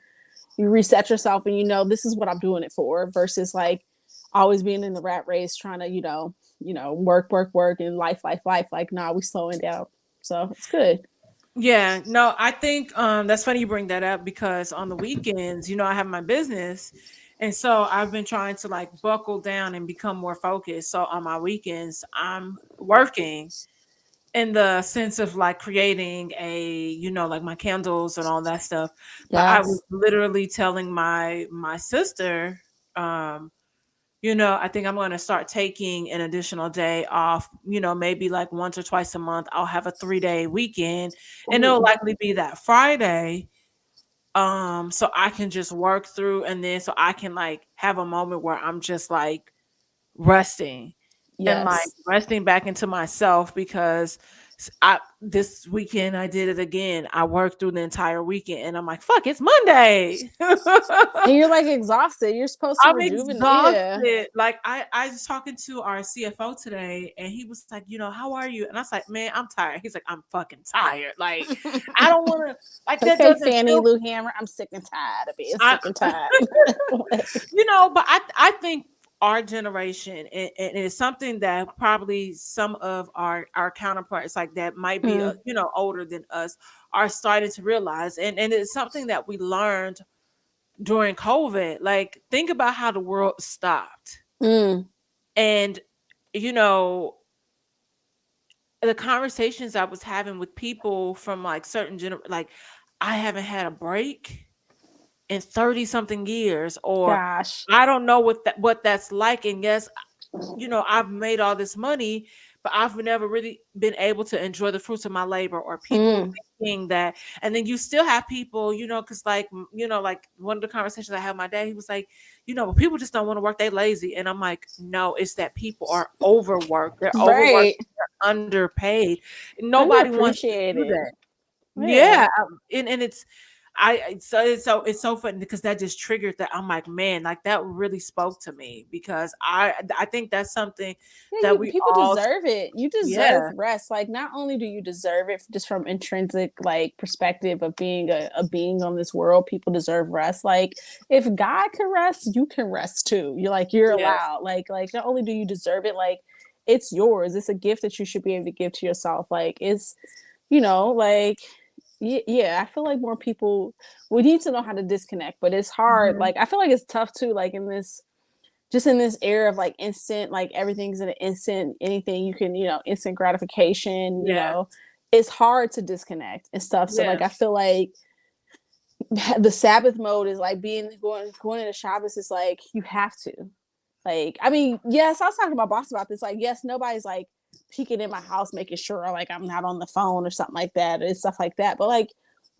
You reset yourself, and this is what I'm doing it for, versus like always being in the rat race trying to, work, work, work, and life. Like, nah, we slowing down. So it's good. Yeah, no, I think that's funny you bring that up because on the weekends, I have my business, and so I've been trying to like buckle down and become more focused. So on my weekends, I'm working in the sense of like creating like my candles and all that stuff. But I was Yes. literally telling my sister, um, I think I'm going to start taking an additional day off, maybe like once or twice a month. I'll have a 3-day weekend and it'll Ooh. likely be that Friday. So I can just work through and then so I can like have a moment where I'm just like resting and like Yes. resting back into myself because I this weekend I did it again. I worked through the entire weekend and I'm like, fuck, it's Monday. And you're like exhausted. You're supposed to I'm rejuvenate. Yeah. exhausted. Like I was talking to our CFO today and he was like, how are you? And I was like, man, I'm tired. He's like, I'm fucking tired. Like, I don't want to like that Okay, doesn't Fanny feel Lou Hammer. I'm sick and tired of being I sick and tired. but I think our generation and it's something that probably some of our counterparts like that might be Mm, older than us are starting to realize and it's something that we learned during COVID. Like think about how the world stopped mm, and you know the conversations I was having with people from like certain like I haven't had a break in 30 something years or gosh. I don't know what that's like and yes I've made all this money but I've never really been able to enjoy the fruits of my labor or people Mm, thinking that and then you still have people because like like one of the conversations I had with my dad he was like but people just don't want to work they lazy and I'm like no it's that people are overworked they're overworked right. they're underpaid nobody wants to do Underappreciated. that Yeah. yeah, and it's it's so funny because that just triggered that. I'm like, man, like that really spoke to me because I think that's something Yeah, that we people all deserve it. You deserve yeah, rest. Like not only do you deserve it just from intrinsic like perspective of being a being on this world, people deserve rest. Like if God can rest, you can rest too. You're yeah, allowed. Like not only do you deserve it, like it's yours. It's a gift that you should be able to give to yourself. Like it's like yeah, I feel like more people we need to know how to disconnect, but it's hard. mhm, Like I feel like it's tough too, like in this era of like instant, like everything's in an instant, anything you can, instant gratification, yeah, it's hard to disconnect and stuff. So yeah, like I feel like the Sabbath mode is like going into Shabbos is like you have to. Like, I mean, yes, I was talking to my boss about this. Like, yes, nobody's like peeking in my house, making sure like I'm not on the phone or something like that and stuff like that. But like,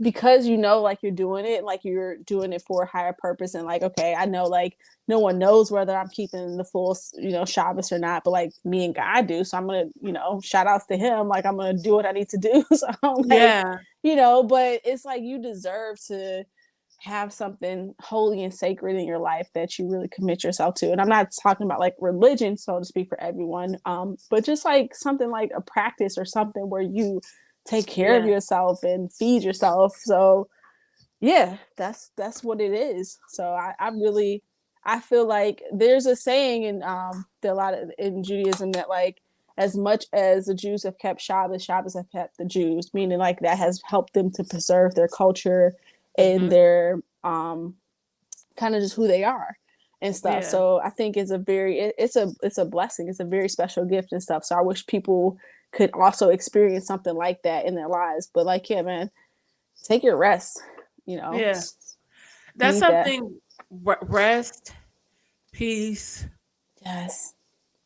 because like you're doing it for a higher purpose, and like, okay, I know like no one knows whether I'm keeping the full, Shabbos or not, but like me and God do. So I'm gonna, shout outs to him. Like I'm gonna do what I need to do. So I'm like, yeah, but it's like you deserve to have something holy and sacred in your life that you really commit yourself to. And I'm not talking about like religion, so to speak, for everyone, but just like something like a practice or something where you take care of yeah, yourself and feed yourself. So yeah, that's what it is. So I really I feel like there's a saying in a lot of in Judaism that like as much as the Jews have kept Shabbos, Shabbos have kept the Jews, meaning like that has helped them to preserve their culture and mhm, their kind of just who they are and stuff. yeah, So I think it's a blessing. It's a very special gift and stuff. So I wish people could also experience something like that in their lives. But like, yeah, man, take your rest. You know, yeah. That's need that. something. Rest, peace Yes,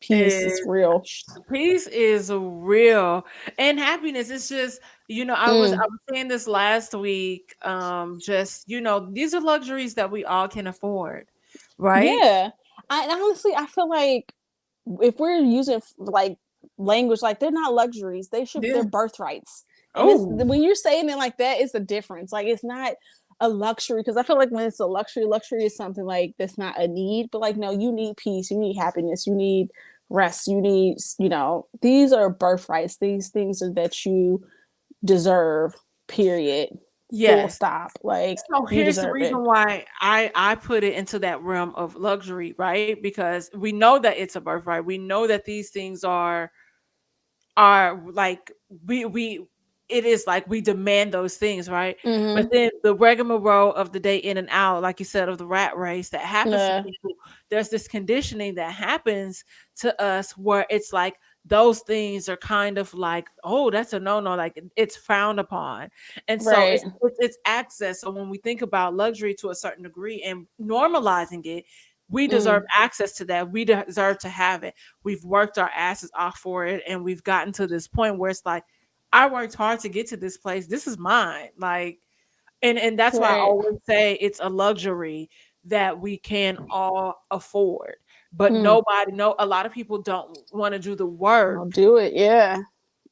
peace is is real. peace is real and happiness it's just I Mm, was saying this last week just these are luxuries that we all can afford right yeah, I honestly I feel like if we're using like language like they're not luxuries, they're yeah birthrights. And it's oh when you're saying it like that, it's a difference. Like it's not a luxury because I feel like when it's a luxury is something like that's not a need, but like no, you need peace, you need happiness, you need rest, you need these are birthrights. These things are that you deserve. Period. Full yes stop. Like so you here's the deserve it. reason why I put it into that realm of luxury right because we know that it's a birthright we know that these things are like we it is like we demand those things, right? But Mm-hmm. then the rigmarole of the day in and out, like you said, of the rat race that happens to Yeah. people, there's this conditioning that happens to us where it's like those things are kind of like, oh, that's a no-no, like it's frowned upon. And so Right. it's access. So when we think about luxury to a certain degree and normalizing it, we deserve Mm. access to that. We deserve to have it. We've worked our asses off for it, and we've gotten to this point where it's like, I worked hard to get to this place. This is mine. Like, and that's why I Right. always say it's a luxury that we can all afford. But Mm. nobody, no, a lot of people don't want to do the work I'll do it. Yeah.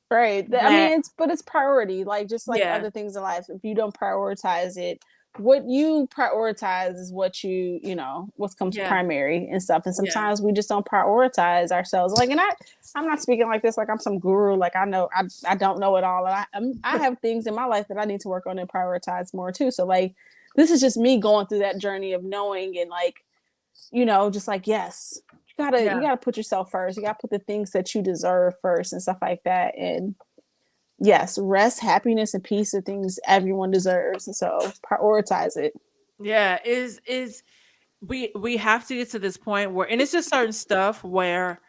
Right. I that, mean, it's priority. Like just like yeah, other things in life, if you don't prioritize it, what you prioritize is what what comes yeah, primary and stuff. And yeah, sometimes we just don't prioritize ourselves. Like, and I'm not speaking like this like I'm some guru. Like I know I don't know it all, and I have things in my life that I need to work on and prioritize more too. So like, this is just me going through that journey of knowing and like just like yes, you yeah, gotta put yourself first. You gotta put the things that you deserve first and stuff like that. And yes, rest, happiness, and peace are things everyone deserves. And so prioritize it. yeah. Is we have to get to this point where, and it's just certain stuff where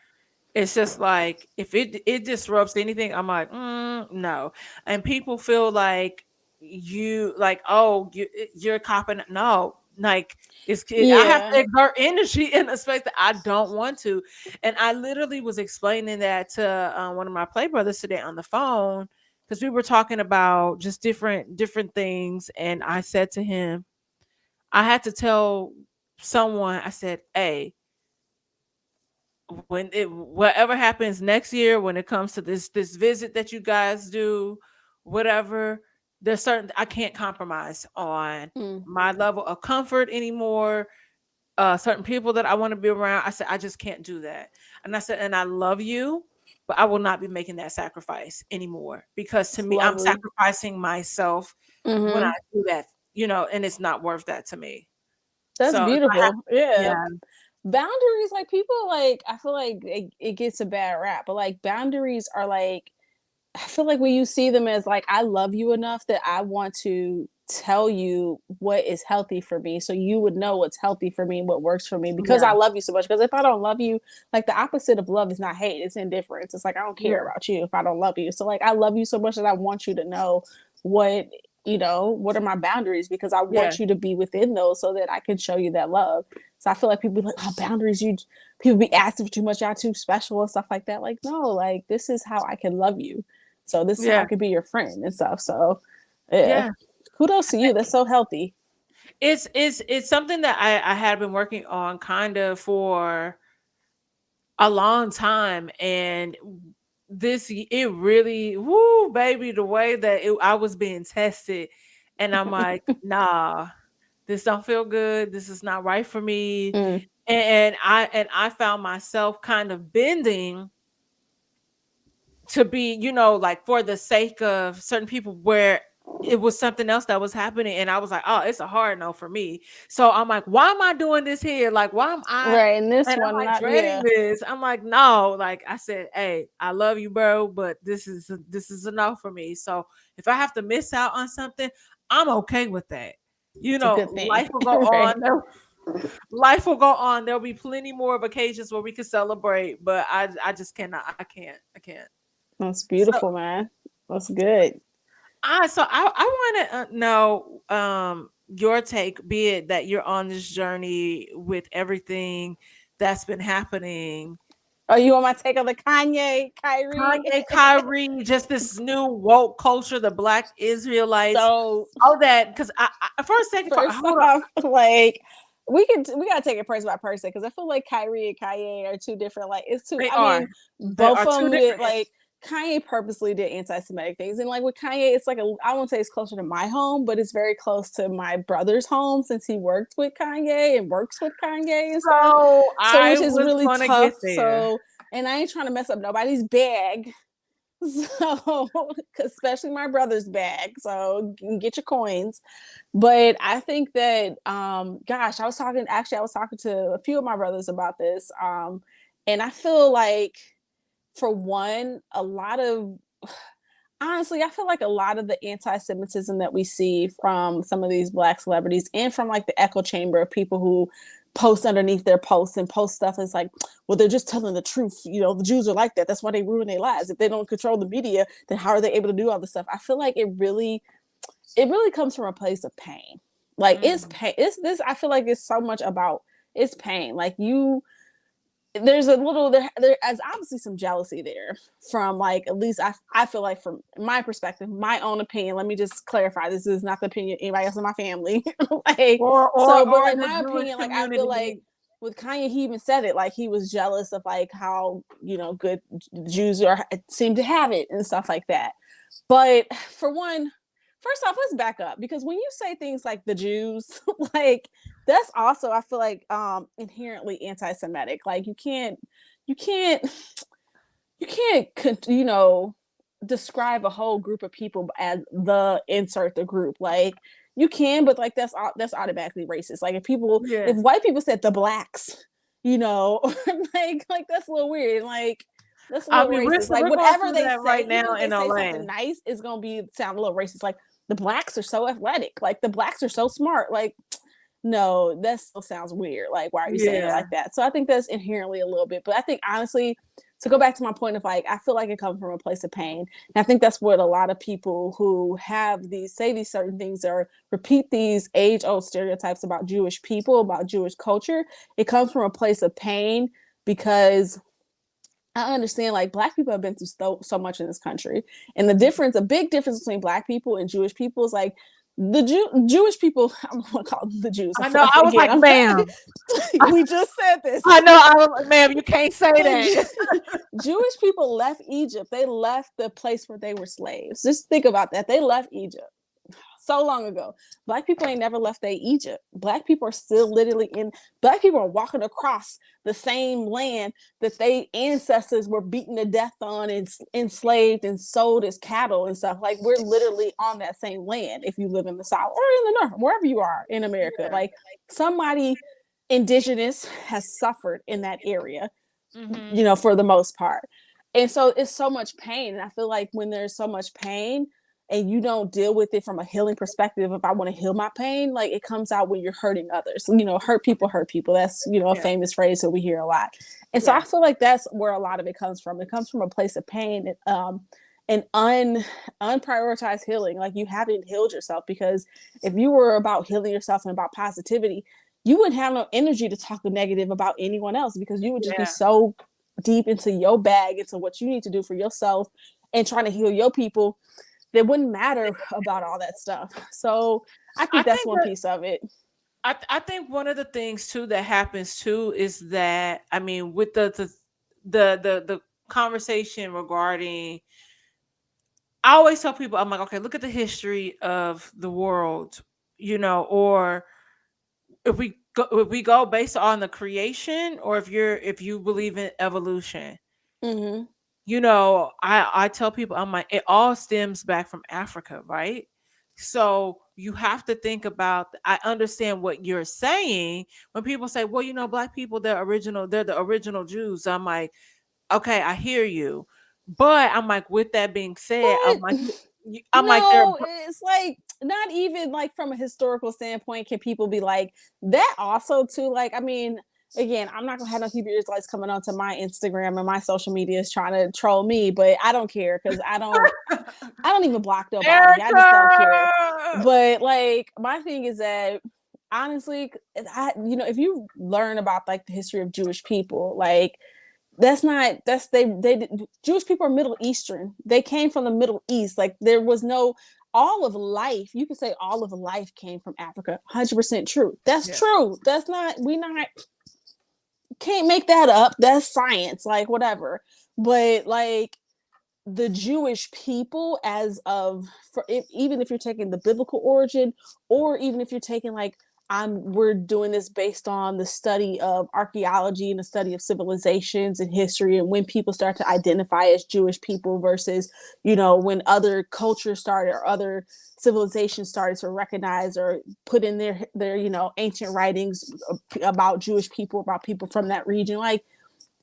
it's just like if it disrupts anything, I'm like, no. And people feel like you like, oh, you're copping. No, like I have Yeah. to exert energy in a space that I don't want to. And I literally was explaining that to one of my play brothers today on the phone because we were talking about just different things, and I said to him, I had to tell someone, I said, hey, when it whatever happens next year when it comes to this visit that you guys do, whatever, there's certain I can't compromise on Mm. my level of comfort anymore. Certain people that I want to be around, I said I just can't do that. And I said, and I love you, but I will not be making that sacrifice anymore because to It's me, I'm lovely. sacrificing myself when I Mm-hmm. do that, and it's not worth that to me. That's So if I have, beautiful. Yeah. yeah, Boundaries, like people like I feel like it gets a bad rap, but like boundaries are like I feel like when you see them as like, I love you enough that I want to tell you what is healthy for me. So you would know what's healthy for me and what works for me because I yeah, love you so much. Because if I don't love you, like the opposite of love is not hate, it's indifference. It's like, I don't care yeah, about you if I don't love you. So like, I love you so much that I want you to know what, what are my boundaries because I yeah, want you to be within those so that I can show you that love. So I feel like people be like, oh, boundaries, people be asking for too much, y'all too special and stuff like that. Like, no, like this is how I can love you. So this is how yeah, I could be your friend and stuff. So yeah. yeah. Kudos to you. That's so healthy. It's something that I had been working on kind of for a long time, and it really, woo, baby, the way that I was being tested, and I'm like, nah, this don't feel good. This is not right for me, Mm. and I found myself kind of bending to be, like for the sake of certain people where it was something else that was happening. And I was like, oh, it's a hard no for me. So I'm like, why am I doing this here? Like, why am I? Right. And this And I'm one, like not dreading yeah. this. I'm like, no, like I said, hey, I love you, bro, but this is enough for me. So if I have to miss out on something, I'm okay with that. It's a good thing. Life will go Right. on. Life will go on. There'll be plenty more of occasions where we can celebrate, but I just cannot. I can't. That's So beautiful, man. That's good. I want to know your take, be it that you're on this journey with everything that's been happening. Oh, you want my take on the Kanye, Kyrie? Kanye, Kyrie, just this new woke culture, the Black Israelites, So all that. Because I first second, first hold on, off, like we gotta take it person by person because I feel like Kyrie and Kanye are two different. Like it's two. they I are mean, they both are of two them different. like Kanye purposely did anti-Semitic things, and like with Kanye, it's like I won't say it's closer to my home, but it's very close to my brother's home since he worked with Kanye and works with Kanye and stuff. So So I which is was really gonna tough. get there. So and I ain't trying to mess up nobody's bag. So especially my brother's bag. So get your coins. But I think that gosh, I was talking to a few of my brothers about this. And I feel like for one, a lot of honestly, I feel like a lot of the anti-Semitism that we see from some of these Black celebrities and from like the echo chamber of people who post underneath their posts and post stuff is like, well, they're just telling the truth. You know, the Jews are like that. That's why they ruin their lives. If they don't control the media, then how are they able to do all this stuff? I feel like it really comes from a place of pain. Like it's pain. It's this. I feel like it's so much about it's pain. Like there's a little there as obviously some jealousy there from like at least I feel like from my perspective, my own opinion. Let me just clarify: this is not the opinion of anybody else in my family. Like but like the my Jewish opinion, like I feel like community. with Kanye, he even said it like he was jealous of like how good Jews are seem to have it and stuff like that. But for one, first off, let's back up because when you say things like the Jews, like that's also I feel like inherently anti-Semitic. Like you can't describe a whole group of people as the insert the group. Like you can, but like that's automatically racist. Like if Yes. white people said the blacks, like that's a little weird. Like that's a I little mean, racist. Like we're going whatever through they that say, right even now if they in say LA. something nice, it's gonna be sound a little racist. Like the blacks are so athletic. Like the blacks are so smart. Like no, that still sounds weird. Like why are you saying it Yeah. like that? So I think that's inherently a little bit. But I think honestly, to go back to my point of like, I feel like it comes from a place of pain. And I think that's what a lot of people who have say these certain things or repeat these age old stereotypes about Jewish people, about Jewish culture. It comes from a place of pain because I understand like Black people have been through so much in this country. And a big difference between Black people and Jewish people is like Jewish people, I'm gonna call them the Jews. I I feel know. like I was like, again, ma'am. we just said this. I know. I was like, ma'am, you can't say that. Jewish people left Egypt. They left the place where they were slaves. Just think about that. They left Egypt so long ago. Black people ain't never left their Egypt. Black people are still literally Black people are walking across the same land that they ancestors were beaten to death on and enslaved and sold as cattle and stuff. Like we're literally on that same land if you live in the South or in the North, wherever you are in America. Yeah. Like somebody indigenous has suffered in that area, for the most part. And so it's so much pain. And I feel like when there's so much pain and you don't deal with it from a healing perspective, if I want to heal my pain, like it comes out when you're hurting others. Hurt people hurt people. That's, a Yeah. famous phrase that we hear a lot. And so I Yeah. feel like that's where a lot of it comes from. It comes from a place of pain and unprioritized healing. Like you haven't healed yourself, because if you were about healing yourself and about positivity, you wouldn't have no energy to talk negative about anyone else, because you would just be Yeah. so deep into your bag, into what you need to do for yourself and trying to heal your people, that wouldn't matter about all that stuff. So I I think that's think one piece of it. I think one of the things too that happens too is that, I mean, with the conversation regarding, I always tell people, I'm like, okay, look at the history of the world, or if we go based on the creation, or if you believe in evolution. Mm-hmm. I tell people, I'm like, it all stems back from Africa, right? So you have to think about, I understand what you're saying when people say, well, black people, they're the original Jews. I'm like, okay, I hear you. But I'm like, with that being said, I'm like, But I'm like, they're, no, it's like not even like from a historical standpoint can people be like that also too. Like, I mean, again, I'm not gonna have no Hebrew Israelites coming onto my Instagram and my social medias trying to troll me, but I don't care because I don't even block nobody. I just don't care. Erica. But like my thing is that honestly, if you learn about like the history of Jewish people, like they Jewish people are Middle Eastern. They came from the Middle East. Like there was no all of life. You could say all of life came from Africa. 100% true. That's Yeah. true. That's not we not can't make that up. That's science. Like whatever. But like the Jewish people, even if you're taking the biblical origin, or even if you're taking like we're doing this based on the study of archaeology and the study of civilizations and history, and when people start to identify as Jewish people versus when other cultures started or other civilizations started to recognize or put in their ancient writings about Jewish people, about people from that region. Like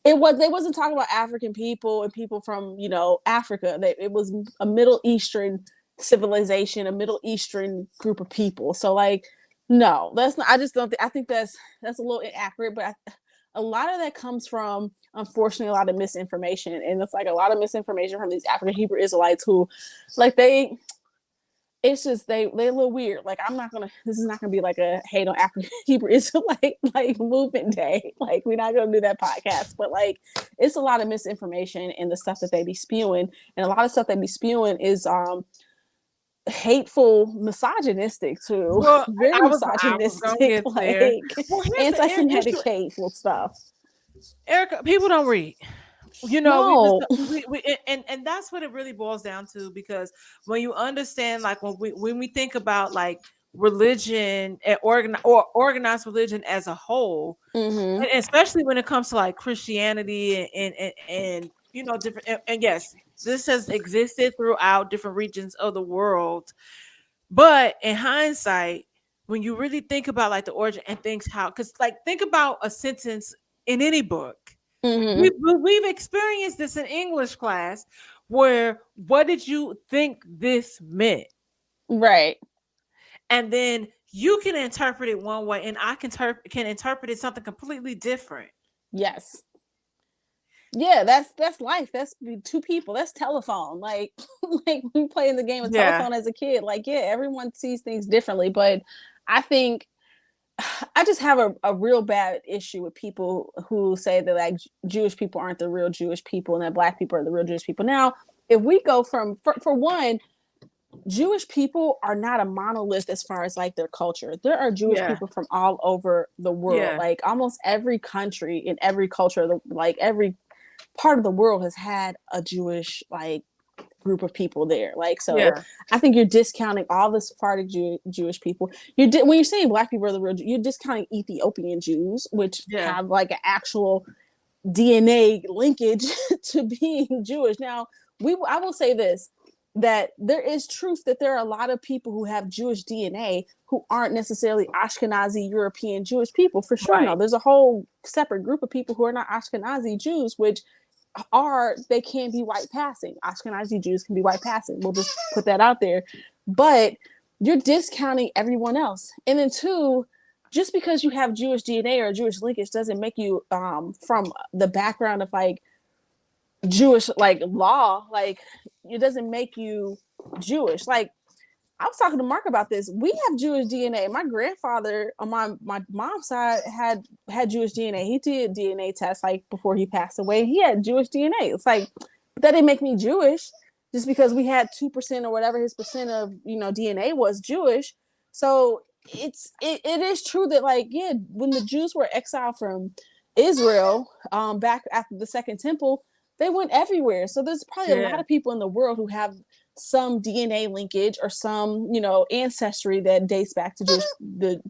they wasn't talking about African people and people from, you know, Africa. It was a Middle Eastern civilization, a Middle Eastern group of people. So like, no, that's not. I just don't. I think that's a little inaccurate. But a lot of that comes from, unfortunately, a lot of misinformation, and it's like a lot of misinformation from these African Hebrew Israelites who, like it's just they're a little weird. Like I'm not gonna. This is not gonna be like a hate on African Hebrew Israelite like movement day. Like we're not gonna do that podcast. But like it's a lot of misinformation and the stuff that they be spewing, and a lot of stuff they be spewing is hateful, misogynistic too. Well, Very I was gonna misogynistic, get there. like Well, here's the anti-Semitic issue, hateful stuff. Erica. People don't read. You know, we just No. and that's what it really boils down to, because when you understand, like when we think about like religion and organized religion as a whole, Mm-hmm. and especially when it comes to like Christianity and you know different, and yes, this has existed throughout different regions of the world, but in hindsight, when you really think about like the origin and things how, because like think about a sentence in any book. Mm-hmm. We've experienced this in English class, where what did you think this meant? Right. And then you can interpret it one way, and I can interpret it something completely different. Yes. Yeah, that's life. That's two people. That's telephone. Like like we playing the game of Yeah, telephone as a kid. Like, yeah, everyone sees things differently. But I think I just have a real bad issue with people who say that like Jewish people aren't the real Jewish people and that black people are the real Jewish people. Now, if we go from for one, Jewish people are not a monolith as far as like their culture. There are Jewish yeah, people from all over the world. yeah, Like almost every country in every culture, like every part of the world has had a Jewish like group of people there. Like so, yeah, I think you're discounting all the Sephardic Jewish people. When you're saying black people are the real, you're discounting Ethiopian Jews, which yeah, have like an actual DNA linkage to being Jewish. Now, I will say this, that there is truth that there are a lot of people who have Jewish DNA who aren't necessarily Ashkenazi European Jewish people. For sure, no. right, There's a whole separate group of people who are not Ashkenazi Jews, which they can be white passing. Ashkenazi Jews can be white passing. We'll just put that out there. But you're discounting everyone else. And then two, just because you have Jewish DNA or Jewish linkage doesn't make you from the background of like Jewish like law, like it doesn't make you Jewish. Like I was talking to Mark about this. We have Jewish DNA. My grandfather on my mom's side had Jewish DNA. He did DNA tests like before he passed away. He had Jewish DNA. It's like, but that didn't make me Jewish just because we had 2% or whatever his percent of DNA was Jewish. So it is true that like yeah, when the Jews were exiled from Israel back after the Second Temple, they went everywhere. So there's probably a lot yeah, of people in the world who have some DNA linkage or some, ancestry that dates back to just the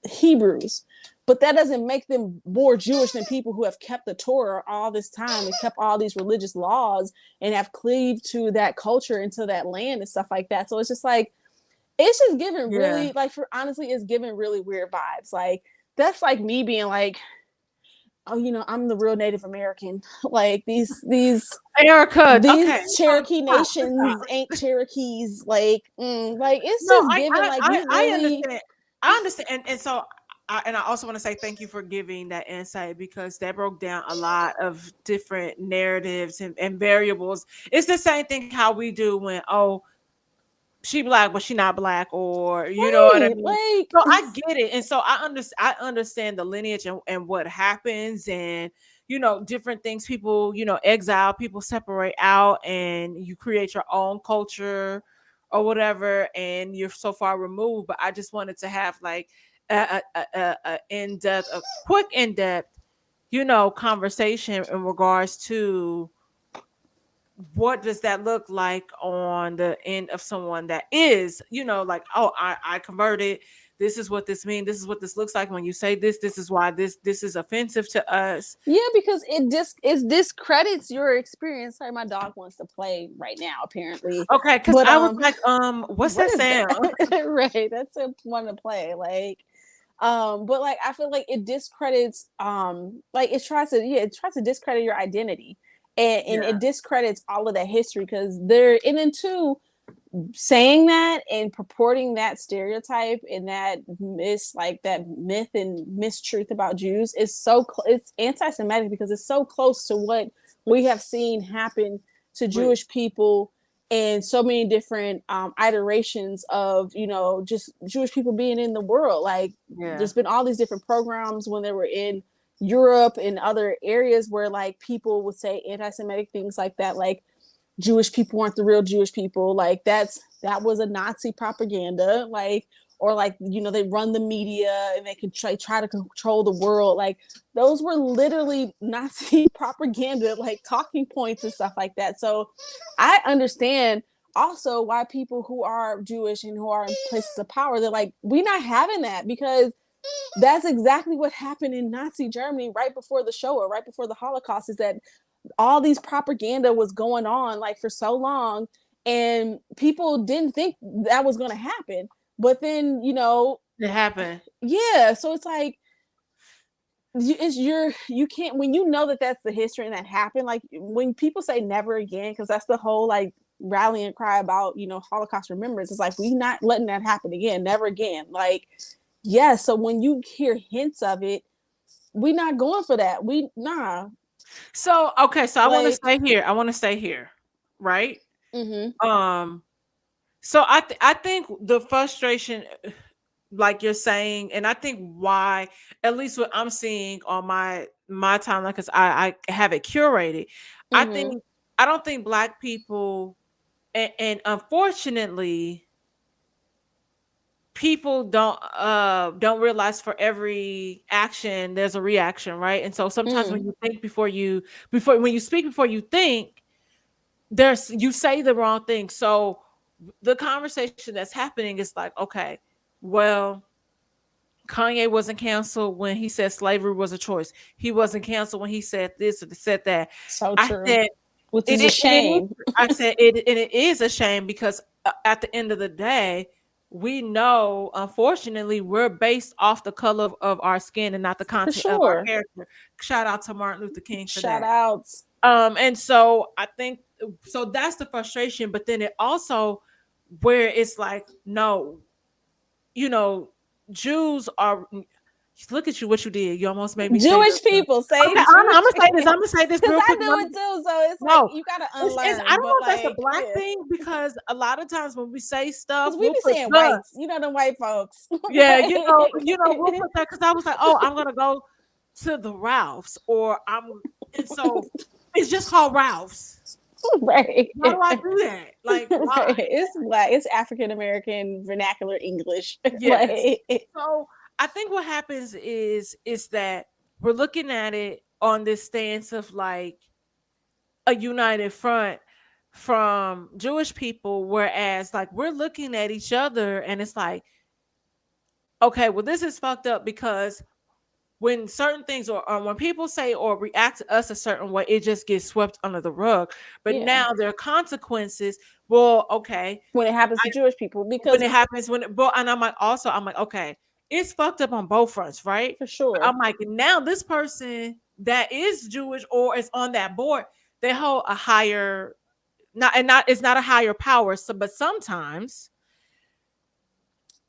Hebrews. But that doesn't make them more Jewish than people who have kept the Torah all this time and kept all these religious laws and have cleaved to that culture and to that land and stuff like that. So it's just like, it's just giving yeah. really, like, for honestly, it's giving really weird vibes. Like, that's like me being like, oh, I'm the real Native American. Like Erica, these okay, so Cherokee nations ain't Cherokees. Like it's no, just given like you I really. understand. I understand, and so I also want to say thank you for giving that insight, because that broke down a lot of different narratives and variables. It's the same thing how we do when she black but she not black, or you know what I Right, mean. like So I get it, and so I understand the lineage and what happens, and different things. People exile, people separate out, and you create your own culture or whatever, and you're so far removed. But I just wanted to have like a in-depth, a quick in-depth conversation in regards to what does that look like on the end of someone that is, like, oh, I converted. This is what this means. This is what this looks like when you say this. This is why this is offensive to us. yeah, because it discredits your experience. Sorry, my dog wants to play right now, apparently. Okay, because But I was like, what's what that is sound? that? Right, that's a one to play. Like, But like I feel like it discredits like it tries to discredit your identity, and Yeah. it discredits all of that history because they're and then too saying that and purporting that stereotype and that that myth and mistruth about Jews is it's anti-Semitic because it's so close to what we have seen happen to Jewish people and so many different iterations of just Jewish people being in the world. Like there's been all these different programs when they were in Europe and other areas where like people would say anti-Semitic things like that, like Jewish people aren't the real Jewish people. Like that was a Nazi propaganda. Like, or like, they run the media and they can try to control the world. Like those were literally Nazi propaganda, like talking points and stuff like that. So I understand also why people who are Jewish and who are in places of power, they're like, we're not having that because that's exactly what happened in Nazi Germany right before the Shoah, right before the Holocaust, is that all these propaganda was going on like for so long and people didn't think that was going to happen, but then it happened. Yeah, so it's like you can't, when that that's the history and that happened, like when people say never again, because that's the whole like rallying cry about Holocaust remembrance, it's like we not letting that happen again, never again. Like so when you hear hints of it, we not going for that. So okay, so I want to like stay here. I want to stay here, right? mm-hmm. So I think the frustration, like you're saying, and I think why, at least what I'm seeing on my timeline, because I have it curated. I Mm-hmm. think I don't think Black people, and unfortunately, people don't realize for every action there's a reaction, right? And so sometimes when you think when you speak before you think, you say the wrong thing. So the conversation that's happening is like, okay, well, Kanye wasn't canceled when he said slavery was a choice. He wasn't canceled when he said this or said that. So I true. said Which is a shame. I said it is a shame because at the end of the day, we know, unfortunately, we're based off the color of our skin and not the For content of our sure. character. Shout out to Martin Luther King for Shout that. outs. And so I think so that's the frustration, but then it also where it's like, no, Jews are. Look at you, what you did. You almost made me say this. Jewish people say Okay, I'm Jewish gonna say this. I'm people. gonna say this Because real I quick. do it too. So it's like No, you gotta it's I unlearn. don't But know if that's a like, Black yeah. thing because a lot of times when we say stuff, Because we we'll be put saying the. whites, them white folks. Yeah, we'll put that because I was like, oh, I'm gonna go to the Ralphs, or and so it's just called Ralphs. Right. Why do I do that? Like, why? Right. It's Black. It's African American vernacular English. Yes. Like, So I think what happens is that we're looking at it on this stance of like a united front from Jewish people, whereas like we're looking at each other and it's like, okay, well, this is fucked up because when certain things or when people say or react to us a certain way, it just gets swept under the rug. But yeah. now there are consequences. Well, okay, When it happens to Jewish people, when because it happens, and I'm like, okay, it's fucked up on both fronts, right? for sure. I'm like, now this person that is Jewish or is on that board, they hold a higher, it's not a higher power. So, but sometimes,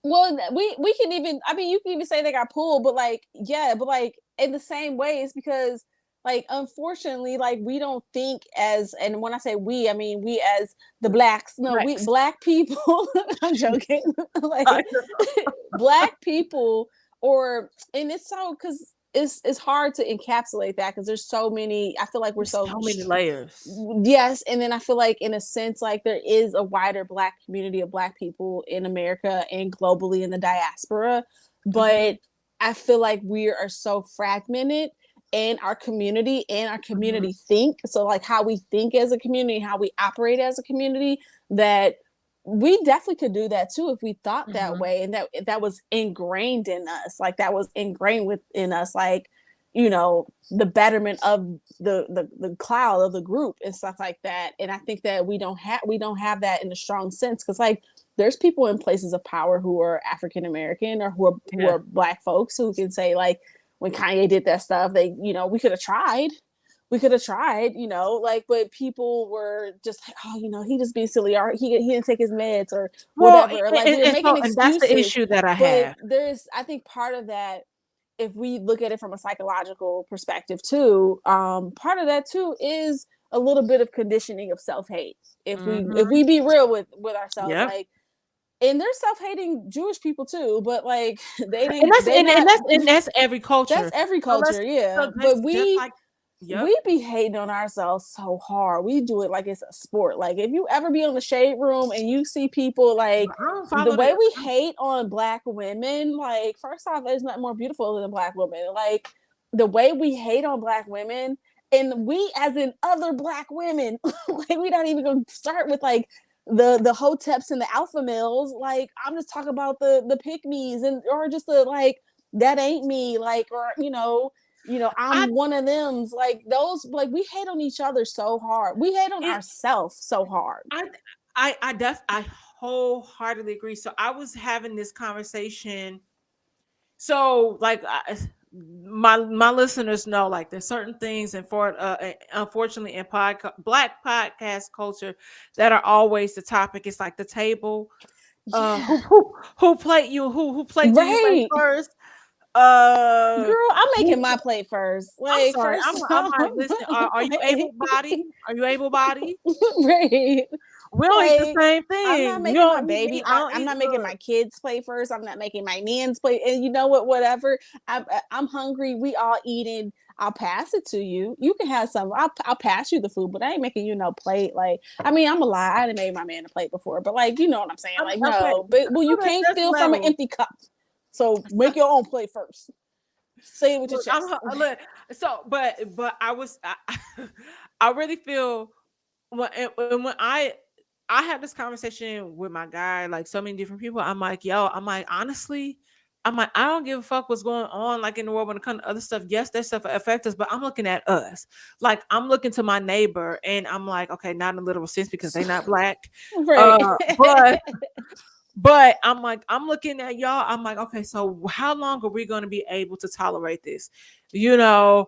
Well, we can even, I mean, you can even say they got pulled, but like, yeah, but like in the same way, it's because like unfortunately, like we don't think as, and when I say we, I mean we as the blacks. No, we Rex, Black people. I'm joking. Like Black people, or and it's so because it's hard to encapsulate that because there's so many. I feel like we're there's so so many layers. yes, and then I feel like in a sense like there is a wider Black community of Black people in America and globally in the diaspora, but I feel like we are so fragmented in our community and our community think, so like how we think as a community, how we operate as a community, that we definitely could do that too if we thought that way and that was ingrained in us, like that was ingrained within us, like the betterment of the cloud of the group and stuff like that. And I think that we don't have that in a strong sense, because like there's people in places of power who are African American or who are Black folks who can say, like, when Kanye did that stuff, they, we could have tried. Like, but people were just like, oh, he just being silly, or he didn't take his meds or whatever. Like, we're making excuses. And that's the issue that I have. I think part of that, if we look at it from a psychological perspective too, part of that too is a little bit of conditioning of self-hate. If we be real with ourselves, like, and there's self-hating Jewish people too, but like they didn't. And that's every culture. That's every culture, but we be hating on ourselves so hard. We do it like it's a sport. Like, if you ever be on the Shade Room and you see people like the way we hate on Black women, like, first off, there's nothing more beautiful than a Black woman. Like, the way we hate on Black women, and we as in other Black women, like, we're not even gonna start with like the hoteps and the alpha males. Like, I'm just talking about the pick-me's, and or just the like, that ain't me, like, or I'm one of them. Like, those, like, we hate on each other so hard. We hate on ourselves so hard. I wholeheartedly agree. So I was having this conversation. So like my listeners know, like, there's certain things, and unfortunately in Black podcast culture, that are always the topic. It's like the table. Who played you? Who played you first? Girl, I'm making my plate first. Like, I'm sorry, I'm like, listen, are you able-bodied? Are you able-bodied? Right. We don't eat the same thing. I'm not making my baby. I'm not making my kids play first. I'm not making my nans play. And you know what? Whatever. I'm hungry. We all eating. I'll pass it to you. You can have some. I'll pass you the food, but I ain't making you no plate. Like, I mean, I'm a lie. I done made my man a plate before, but like, you know what I'm saying? Like, no, but well, you can't steal from an empty cup. So make your own plate first. Say it with your chest. But I really feel when I had this conversation with my guy, like so many different people. I'm like, honestly, I don't give a fuck what's going on, like, in the world when it comes to other stuff. Yes, that stuff affects us, but I'm looking at us. Like, I'm looking to my neighbor, and I'm like, okay, not in a literal sense because they're not Black, right? But I'm like, I'm looking at y'all. I'm like, okay, so how long are we going to be able to tolerate this? How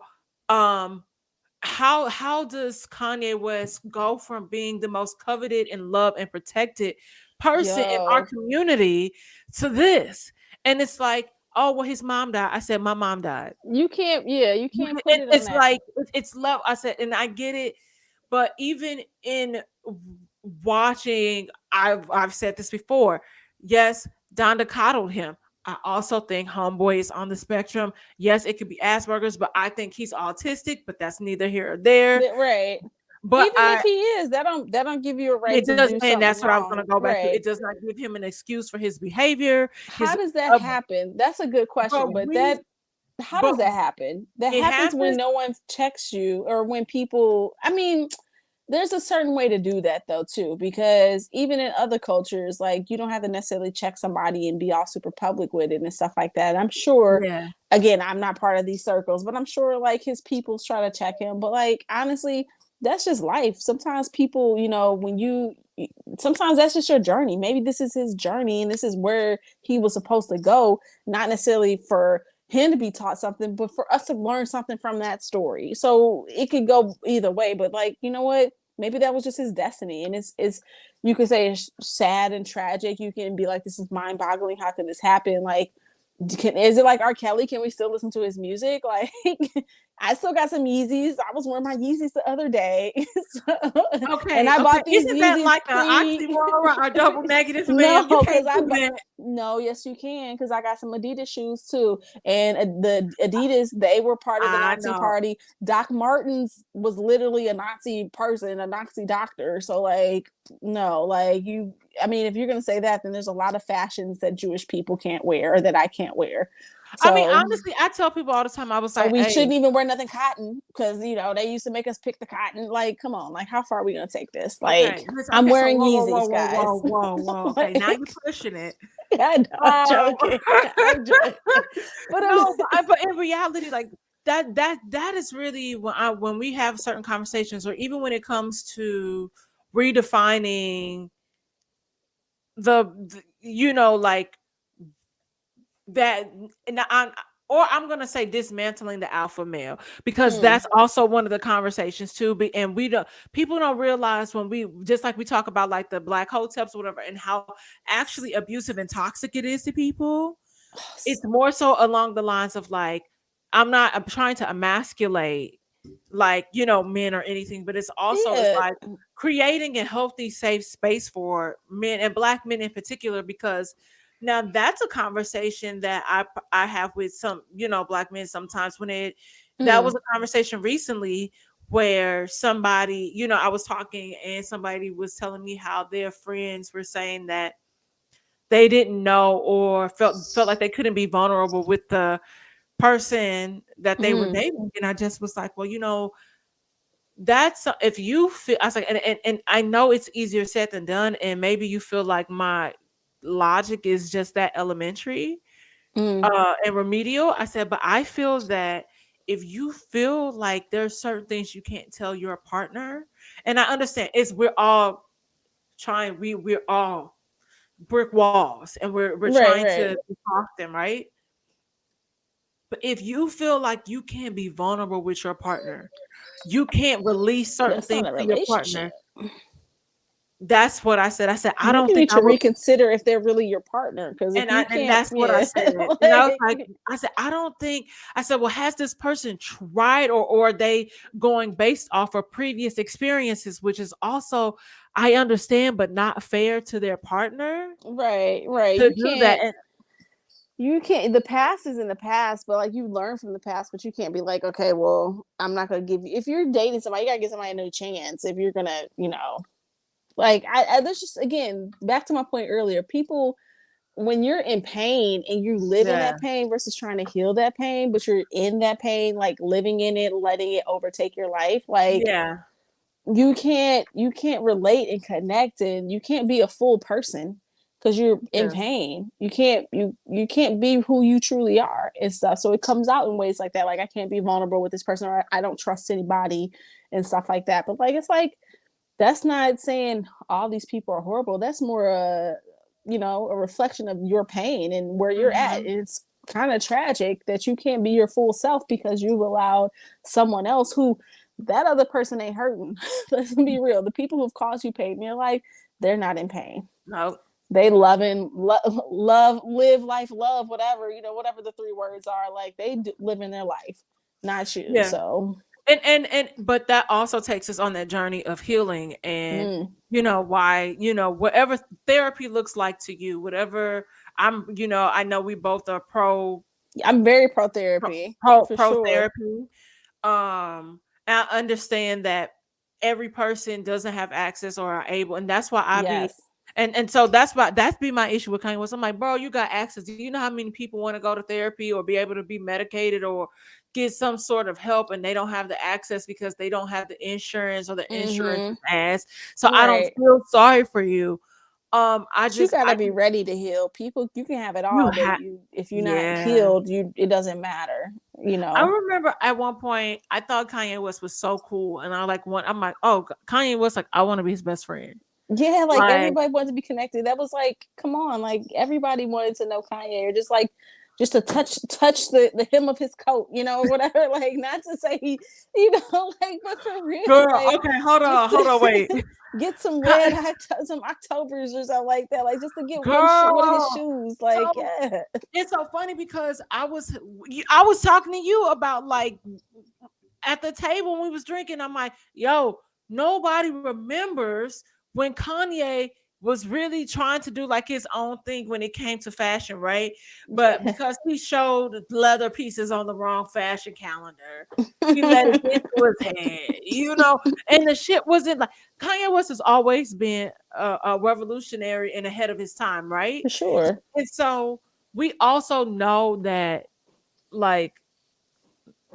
does Kanye West go from being the most coveted and loved and protected person in our community to this? And it's like, oh, well, his mom died. I said, my mom died. You can't put it on it's that. Like, it's love. I said, and I get it, but even in watching, I've said this before. Yes, Donda coddled him. I also think homeboy is on the spectrum. Yes, it could be Asperger's, but I think he's autistic, but that's neither here or there. Right. But even if he is, that don't give you a right to do something and that's wrong. what I was going to go back to. It does not give him an excuse for his behavior. How does that happen? That's a good question. How does that happen? That happens when no one checks you, or when people, I mean, there's a certain way to do that though too, because even in other cultures, like, you don't have to necessarily check somebody and be all super public with it and stuff like that. I'm sure, again, I'm not part of these circles, but I'm sure like his people's try to check him. But like, honestly, that's just life. Sometimes people, sometimes that's just your journey. Maybe this is his journey and this is where he was supposed to go, not necessarily for him to be taught something, but for us to learn something from that story. So it could go either way, but like, you know what? Maybe that was just his destiny. And it's you could say it's sad and tragic. You can be like, this is mind boggling. How can this happen? Like, is it like R. Kelly? Can we still listen to his music? Like, I still got some Yeezys. I was wearing my Yeezys the other day. Okay. And I bought these Isn't Yeezys that like an oxymoron or double negative? No, yes, you can, because I got some Adidas shoes too. And the Adidas, they were part of the Nazi party. Doc Martens was literally a Nazi person, a Nazi doctor. So like, no, like if you're going to say that, then there's a lot of fashions that Jewish people can't wear or that I can't wear. So, I mean, honestly, I tell people all the time, I was like, we shouldn't even wear nothing cotton, because, they used to make us pick the cotton. Like, come on, like, how far are we going to take this? Like, I'm wearing Yeezys, guys. Whoa. Okay, now you're pushing it. I'm joking. But in reality, like, that is really when we have certain conversations, or even when it comes to redefining the like that, and I'm gonna say dismantling the alpha male, because Mm, that's also one of the conversations too. And we don't people don't realize, when we just like we talk about like the black hoteps or whatever, and how actually abusive and toxic it is to people. It's more so along the lines of like, I'm trying to emasculate, like, men or anything, but it's yeah. like creating a healthy, safe space for men, and black men in particular, because now that's a conversation that I have with some, black men sometimes, that was Mm, a conversation recently where somebody, I was talking and somebody was telling me how their friends were saying that they didn't know, or felt like they couldn't be vulnerable with the person that they were mm, dating. And I just was like, well, that's if you feel, I was like, and I know it's easier said than done, and maybe you feel like my logic is just that elementary mm. and remedial. I said, but I feel that if you feel like there's certain things you can't tell your partner, and I understand, we're all trying, we're all brick walls, and we're Right, trying to right. talk them, right? But if you feel like you can't be vulnerable with your partner, you can't release certain That's things not a to your relationship. partner. That's what I said. I said, I Maybe don't you think need I to would. reconsider if they're really your partner. Because if you And can't, that's what I yeah, said. And I was like, like, I said, I don't think, I said, well, has this person tried, or are they going based off of previous experiences, which is also, I understand, but not fair to their partner right, right. to do that. And You can't. The past is in the past, but like you learn from the past, but you can't be like, okay, well, I'm not gonna give you. If you're dating somebody, you gotta give somebody a new chance. If you're gonna, like there's just again back to my point earlier. People, when you're in pain and you live in yeah, that pain versus trying to heal that pain, but you're in that pain, like living in it, letting it overtake your life, like yeah, you can't relate and connect, and you can't be a full person because you're in yeah, pain. You can't be who you truly are and stuff. So it comes out in ways like that, like I can't be vulnerable with this person, or I don't trust anybody and stuff like that. But like it's like that's not saying all these people are horrible. That's more a reflection of your pain and where you're at. hmm, And it's kind of tragic that you can't be your full self because you've allowed someone else who that other person ain't hurting. Let's be real. The people who've caused you pain in your life, they're not in pain. no, They love, live life, love, whatever, whatever the three words are. Like they live in their life, not you. yeah. So, And but that also takes us on that journey of healing, and mm, why, whatever therapy looks like to you, whatever. I know we both are I'm very pro therapy for pro sure. therapy. I understand that every person doesn't have access or are able, and that's why I be, Yes. and so that's be my issue with Kanye West. I'm like, bro, you got access. Do you know how many people want to go to therapy or be able to be medicated or get some sort of help, and they don't have the access because they don't have the insurance, or the insurance Mm-hmm. is ass. So I don't Right. feel sorry for you. But you I gotta be just, ready to heal. People, you can have it you all, but have, if you're not yeah. healed, it doesn't matter. You I know. remember at one point I thought Kanye West was so cool, and I'm like, oh, Kanye West, like, I want to be his best friend. Yeah, like Like, everybody wanted to be connected. That was like, come on, like everybody wanted to know Kanye, or just like just to touch the hem of his coat, or whatever. Like not to say like, but for real, girl, like okay, just hold on, to wait, get some Ka- some Octobers or something like that, like just to get one of his girl. shoes. So Like, yeah. it's so funny because I was talking to you about, like, at the table when we was drinking. I'm like, yo, nobody remembers when Kanye was really trying to do like his own thing when it came to fashion, right? But Yeah. because he showed leather pieces on the wrong fashion calendar, he let it get to his head, and the shit wasn't like, Kanye West has always been a revolutionary and ahead of his time, right? For sure. And so we also know that, like,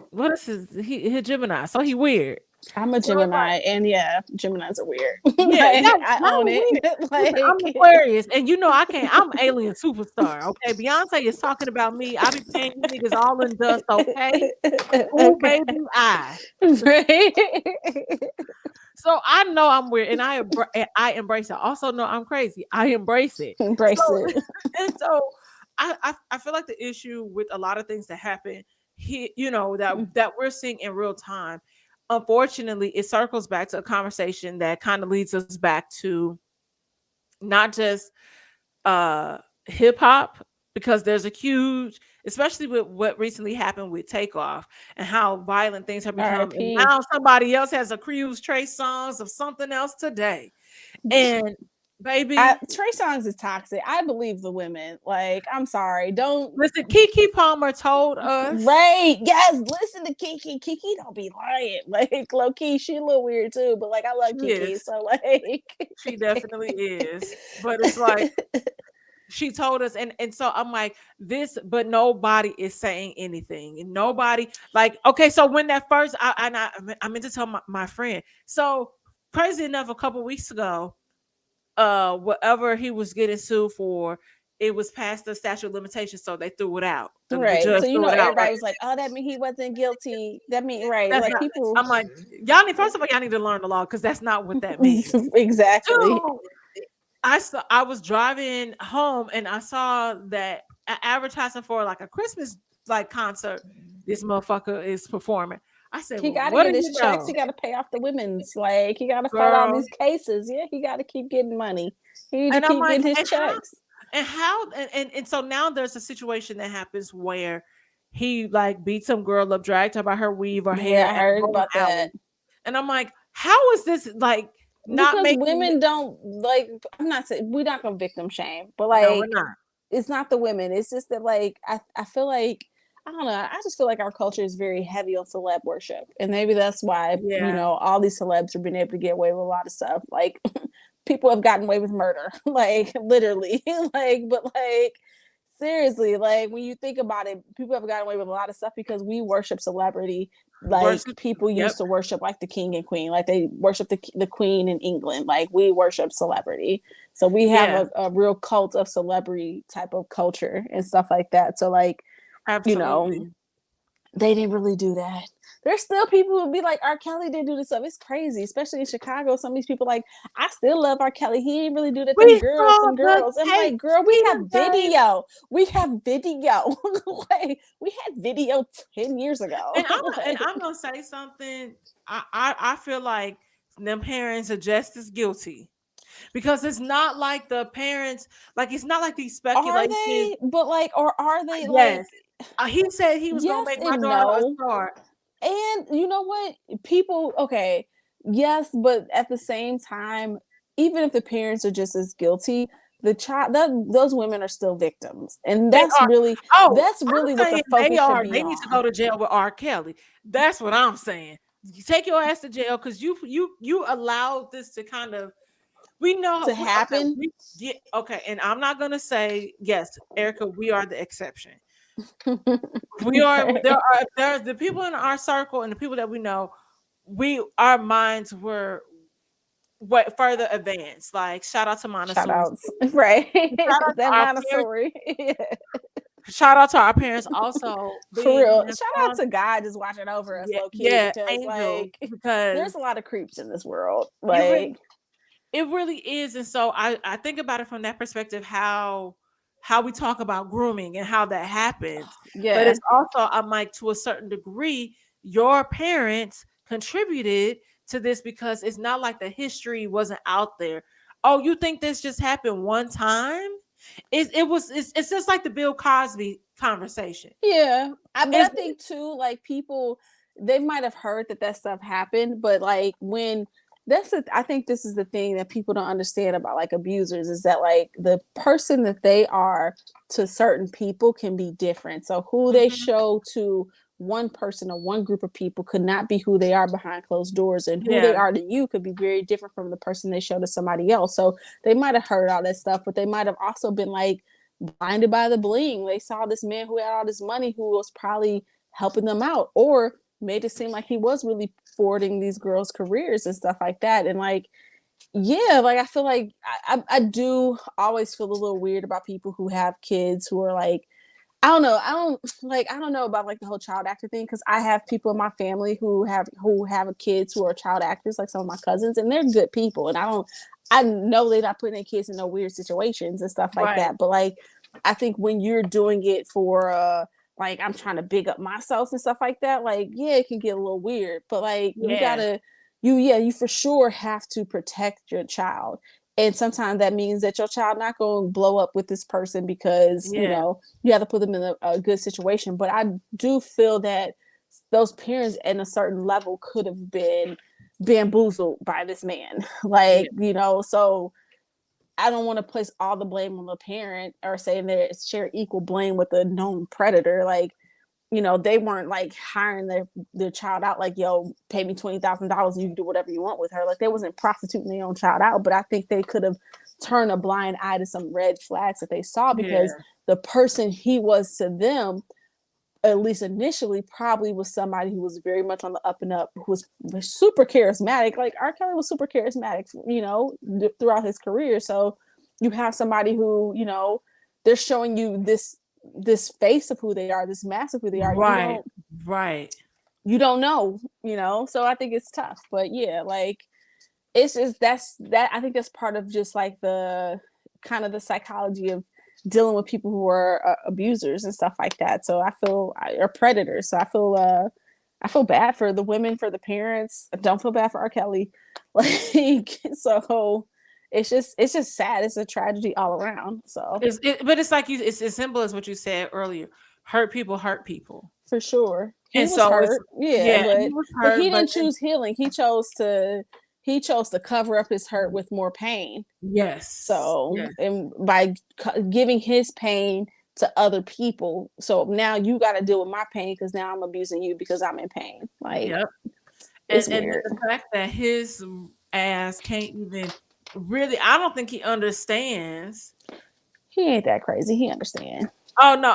what is his Gemini, so he weird. I'm a Gemini, and yeah, Geminis are weird. Yeah, Like, y'all I own it. weird. Listen, I'm Like, Aquarius, and you know I can't. I'm alien superstar. Okay, Beyonce is talking about me. I be paying you niggas all in dust. Okay, ooh okay, baby, I. right? So I know I'm weird, and I embrace it. I also know I'm crazy. I embrace it. So Embrace it. and so I feel like the issue with a lot of things that happen here, you know, that we're seeing in real time. Unfortunately, it circles back to a conversation that kind of leads us back to not just hip hop, because there's a huge, especially with what recently happened with Takeoff and how violent things have become, and R.I.P. now somebody else has accused Trey Songz of something else today. And baby, Trey Songz is toxic. I believe the women. Like, I'm sorry. Don't listen, Keke Palmer told us. right. Yes, listen to Kiki. Kiki don't be lying. Like, low key, she a little weird too, but like I love She Kiki. is. So like She definitely is. But it's like she told us, and so I'm like this, but nobody is saying anything, and nobody, like, okay, so when that first I meant to tell my friend, so crazy enough, a couple weeks ago, whatever he was getting sued for, it was past the statute of limitations, so they threw it out. The right. judge So you threw know it out, everybody right? was like, oh, that mean he wasn't guilty. That mean right. That's Like not. people I'm like, y'all need, first of all, y'all need to learn the law, because that's not what that means. exactly. Two, I was driving home and I saw that advertising for like a Christmas like concert. This motherfucker is performing. I said, He "Well, gotta what do get his you checks. know, He gotta pay off the women's. Like he gotta fight all girl?" these cases. Yeah, he gotta keep getting money. He need to And I'm keep like, getting his and how checks. and how and so now there's a situation that happens where he like beat some girl up, dragged her by her weave or Yeah, hair I at a heard bowling about that. alley. And I'm like, how is this like not Because making? women don't like. I'm not saying we're not gonna victim shame, but No, we're like not. it's not the women. It's just that like I feel like I don't know. I just feel like our culture is very heavy on celeb worship, and maybe that's why Yeah, all these celebs have been able to get away with a lot of stuff. Like people have gotten away with murder, like literally, like but like seriously, like when you think about it, people have gotten away with a lot of stuff because we worship celebrity like worship. people Yep. used to worship like the king and queen, like they worship the queen in England, like we worship celebrity. So we have Yeah, a real cult of celebrity type of culture and stuff like that. So like, you know, absolutely. they didn't really do that. There's still people who be like, R. Kelly didn't do this stuff. It's crazy, especially in Chicago. Some of these people like, I still love R. Kelly. He didn't really do that. We saw Them the girls. I'm tape, like, girl, we have Tina, babe. video. We have video. Like, we had video 10 years ago. And Like, I'm gonna say something. I feel like them parents are just as guilty, because it's not like the parents, like it's not like these are speculations. they? But like, or are they like, Yes, he said he was gonna yes make my and daughter a no? star. And you know what? People, okay, yes, but at the same time, even if the parents are just as guilty, the child those women are still victims. And They are. Oh, that's really I'm what the saying they focus should are. be They need to go on. to jail with R. Kelly. That's what I'm saying. You take your ass to jail because you allowed this to kind of. We know To okay, happen. we get okay, and I'm not gonna say yes, Erica, we are the exception. We are Right. there's the people in our circle and the people that we know, our minds were what further advanced. Like shout out to Shout Montessori outs. school. Right. Shout out That to our parents. Montessori. Yeah. Shout out to our parents also For being real. hands Shout out on. to God just watching over us Yeah, low key yeah, because angels, like because there's a lot of creeps in this world. it really Like, it really is. And so I think about it from that perspective, how we talk about grooming and how that happens. But yeah. it's also, I'm like, to a certain degree, your parents contributed to this, because it's not like the history wasn't out there. Oh, you think this just happened one time? It's just like the Bill Cosby conversation. Yeah, but I It's think too, like people, they might have heard that stuff happened, but like when I think this is the thing that people don't understand about like abusers is that like the person that they are to certain people can be different. So who they mhm, show to one person or one group of people could not be who they are behind closed doors, and who they yeah, are to you could be very different from the person they show to somebody else. So they might have heard all that stuff, but they might have also been like blinded by the bling. They saw this man who had all this money who was probably helping them out. Or made it seem like he was really forwarding these girls' careers and stuff like that. And like, yeah, like I feel like I do always feel a little weird about people who have kids who are like, I don't know. I don't know about like the whole child actor thing, because I have people in my family who have kids who are child actors, like some of my cousins, and they're good people. And I know they're not putting their kids in no weird situations and stuff like that. But like, I think when you're doing it for like I'm trying to big up myself and stuff like that, like yeah, it can get a little weird. But like you for sure have to protect your child. And sometimes that means that your child not going to blow up with this person because you know you have to put them in a good situation. But I do feel that those parents at a certain level could have been bamboozled by this man. Like, you know, so I don't want to place all the blame on the parent or say they share equal blame with a known predator. Like, you know, they weren't like hiring their child out like, yo, pay me $20,000 and you can do whatever you want with her. Like, they wasn't prostituting their own child out, but I think they could have turned a blind eye to some red flags that they saw, because the person he was to them, at least initially, probably was somebody who was very much on the up and up, who was super charismatic. Like R. Kelly was super charismatic, you know, throughout his career. So you have somebody who, you know, they're showing you this face of who they are, this mask of who they are. You don't know, you know. So I think it's tough. But yeah, like it's just I think that's part of just like the kind of the psychology of dealing with people who are abusers and stuff like that. So or predators. So I feel bad for the women, for the parents. I don't feel bad for R. Kelly. Like, so it's just sad. It's a tragedy all around. So but it's like it's as simple as what you said earlier. Hurt people hurt people. For sure. He and was so hurt. But he didn't but choose healing. He chose to cover up his hurt with more pain. So and by giving his pain to other people, so now you got to deal with my pain because now I'm abusing you because I'm in pain. Like, it's weird. And the fact that his ass can't even really, I don't think he understands. He ain't that crazy. He understands. Oh no,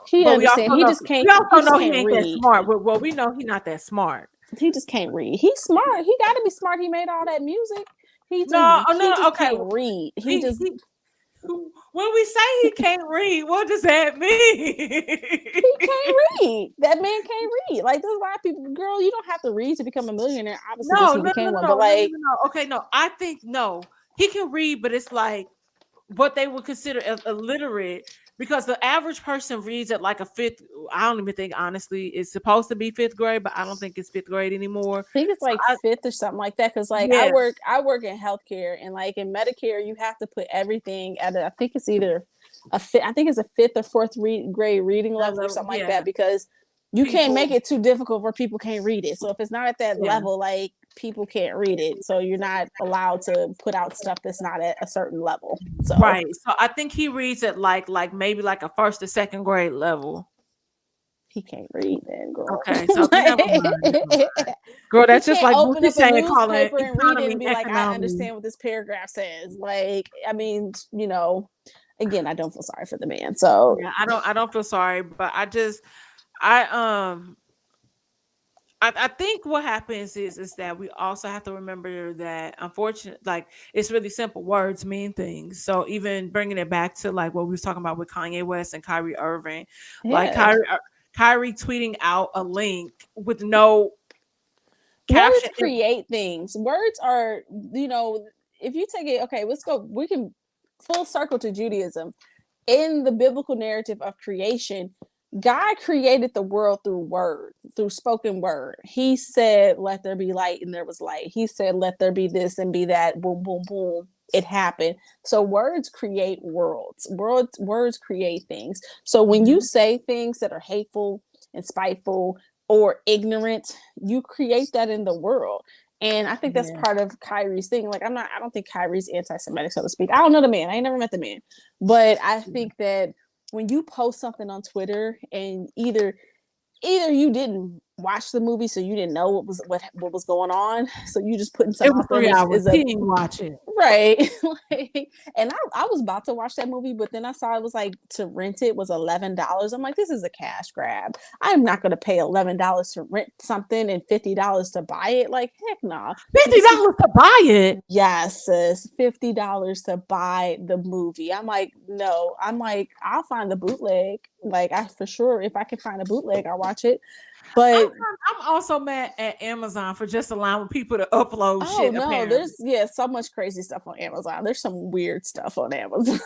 he understands. He just can't. We also know he ain't that smart. Well, we know he's not that smart. He just can't read. He's smart. He got to be smart. He made all that music. He just can't read. When we say he can't read, what does that mean? He can't read. That man can't read. Like, there's a lot of people. Girl, you don't have to read to become a millionaire. Obviously, I think he can read, but it's like what they would consider illiterate, because the average person reads at like a fifth. I don't even think, honestly, it's supposed to be fifth grade, but I don't think it's fifth grade anymore. I think it's like fifth or something like that. Because like I work in healthcare, and like in Medicare, you have to put everything at I think it's either a fifth or fourth grade reading level or something like that, because you can't make it too difficult where people can't read it. So if it's not at that level, like, people can't read it, so you're not allowed to put out stuff that's not at a certain level. So so I think he reads at like maybe like a first or second grade level. He can't read then, girl. Okay, so girl, that's just like open up a newspaper and read it and be like, I understand what this paragraph says. Like, I mean, you know, again, I don't feel sorry for the man. So yeah, I don't feel sorry, but I think what happens is that we also have to remember that, unfortunately, like, it's really simple. Words mean things. So even bringing it back to like what we was talking about with Kanye West and Kyrie Irving, like Kyrie tweeting out a link with no caption. Words create things. Words are, you know, if you take it, okay, let's go. We can full circle to Judaism. In the biblical narrative of creation, God created the world through word, through spoken word. He said, let there be light, and there was light. He said, let there be this and be that. Boom, boom, boom. It happened. So words create worlds. Words create things. So when you say things that are hateful and spiteful or ignorant, you create that in the world. And I think that's part of Kyrie's thing. Like, I don't think Kyrie's anti-Semitic, so to speak. I don't know the man. I ain't never met the man. But I think that when you post something on Twitter and either you didn't watch the movie, so you didn't know what was going on. So you just putting It something was out there 3 hours. is a He didn't watch it. right. Like, and I was about to watch that movie, but then I saw it was like to rent it was $11. I'm like, this is a cash grab. I'm not gonna pay $11 to rent something and $50 to buy it. Like, heck nah. $50 to buy it. Yes, sis, $50 to buy the movie. I'm like, no. I'm like, I'll find the bootleg. Like, I for sure, if I can find a bootleg, I'll watch it. But I'm also mad at Amazon for just allowing people to upload oh shit. no, Apparently, there's so much crazy stuff on Amazon. There's some weird stuff on Amazon.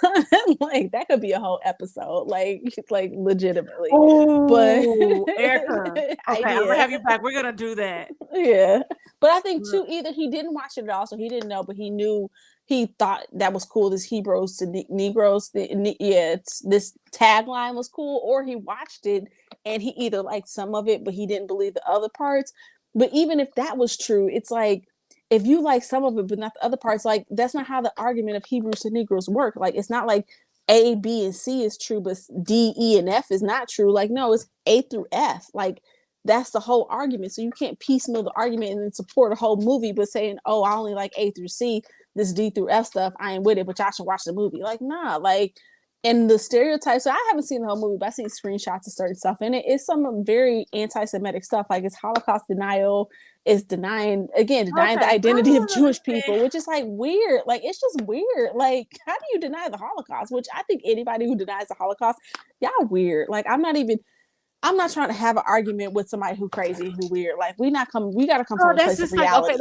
Like that could be a whole episode, like legitimately. But oh, Erica. Okay, I'm gonna idea. have you back. We're gonna do that. Yeah. But I think Look, too, either he didn't watch it at all, so he didn't know, but he knew he thought that was cool. This Hebrews to Negroes, this tagline was cool, or he watched it and he either liked some of it, but he didn't believe the other parts. But even if that was true, it's like if you like some of it but not the other parts, like that's not how the argument of Hebrews to Negroes work. Like it's not like A, B, and C is true, but D, E, and F is not true. Like no, it's A through F. Like that's the whole argument. So you can't piecemeal the argument and then support a whole movie, but saying, "Oh, I only like A through C. This D through F stuff, I ain't with it, but y'all should watch the movie." Like, nah, like, and the stereotypes. So I haven't seen the whole movie, but I seen screenshots of certain stuff in it. It's some very anti-Semitic stuff. Like it's Holocaust denial. It's denying okay, the I identity of don't Jewish understand. people, which is like weird. Like it's just weird. Like how do you deny the Holocaust? Which I think anybody who denies the Holocaust, y'all weird. Like I'm not trying to have an argument with somebody who crazy, who weird. Like we gotta come No, from a that's place of just like okay. reality.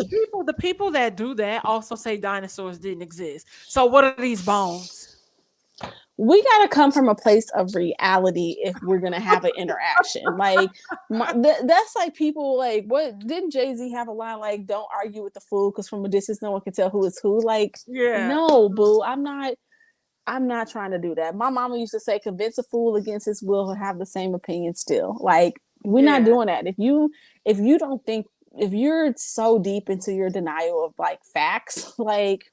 The people that do that also say dinosaurs didn't exist. So what are these bones? We gotta come from a place of reality if we're gonna have an interaction. Like that's like people like what didn't Jay-Z have a line like don't argue with the fool because from a distance no one can tell who is who. Like Yeah. no, boo, I'm not trying to do that. My mama used to say, convince a fool against his will, he'll have the same opinion still. Like, we're not Yeah. doing that. If you don't think, if you're so deep into your denial of like facts, like,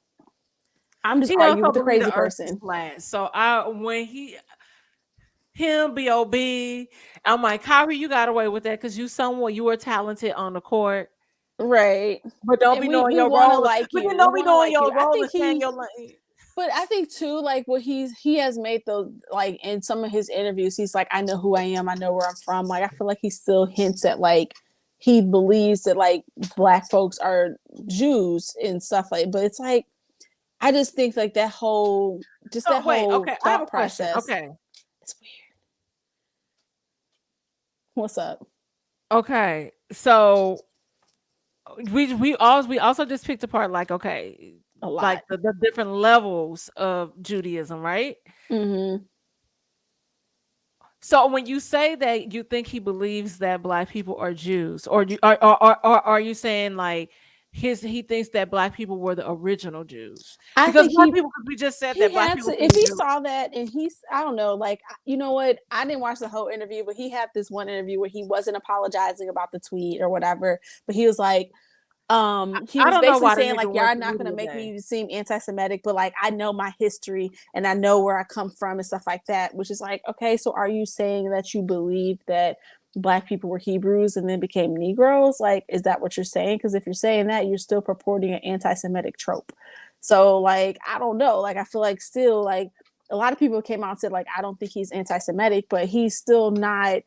I'm just He arguing also with a believed crazy the earth is person. flat. So I when he him B.O.B. I'm like, Kyrie, you got away with that because you were talented on the court. Right. But don't And be knowing we your want to role. like But you. then We don't be want to knowing like you. your role and stay in your lane. But I think too, like what he has made those like in some of his interviews, he's like, I know who I am, I know where I'm from. Like I feel like he still hints at like he believes that like black folks are Jews and stuff like. But it's like I just think like So that wait, whole okay. I have a thought question. process. Okay. It's weird. What's up? Okay. So we also just picked apart like okay, A like lot. the different levels of Judaism, right? Mm-hmm. So when you say that you think he believes that black people are Jews, or or are you saying like he thinks that black people were the original Jews? I Because think black people, because we just said he that black had people to can if be he Jews. saw that and he's I don't know like you know what I didn't watch the whole interview but he had this one interview where he wasn't apologizing about the tweet or whatever but he was like he I was don't know basically why the saying nigga like y'all went are to not going to media make day. me seem anti-Semitic but like I know my history and I know where I come from and stuff like that, which is like okay, so are you saying that you believe that black people were Hebrews and then became Negroes? Like is that what you're saying? Because if you're saying that you're still purporting an anti-Semitic trope. So like I don't know, like I feel like still like a lot of people came out and said like I don't think he's anti-Semitic but he's still not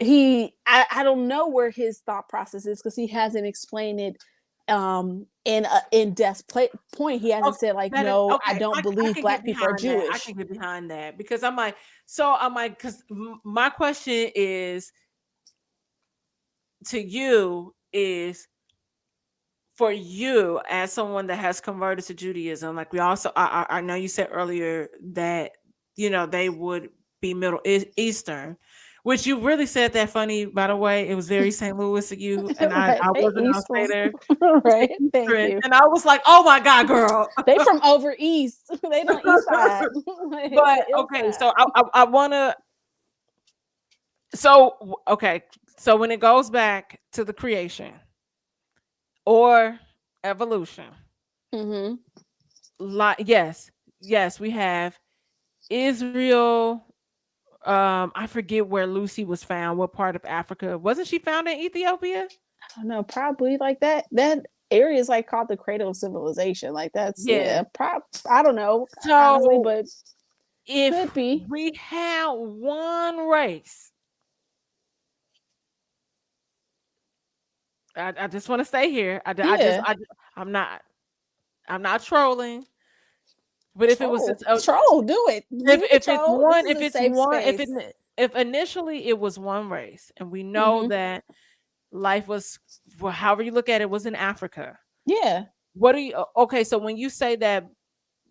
I don't know where his thought process is because he hasn't explained it in a in-depth point. He hasn't Okay, said like that is no I okay. don't I believe can get black people are behind that. I Jewish. can get behind that because I'm like, because my question is to you is for you as someone that has converted to Judaism, like we also, I know you said earlier that they would be Eastern, which you really said that funny. By the way, it was very St. Louis of you, and I Right, I they wasn't gonna say eastern. there. You said Right, thank Eastern, you. and I was like, oh my god, girl. They from over east. They don't east side. Like But the ill okay, so side. I want to. So okay, so when it goes back to the creation or evolution, Mm-hmm. like yes, we have Israel, I forget where Lucy was found, what part of Africa. Wasn't she found in Ethiopia? I don't know, probably like that area is like called the cradle of civilization. Like that's Yeah. I don't know, honestly, So but could if be. we had one race, I just want to stay here. Yeah. I'm not trolling, but if it was just Troll, do it. You can troll. This is a safe space. if initially it was one race, and we know Mm-hmm. that life was, well, however you look at it, was in Africa. Yeah. What do you? Okay, so when you say that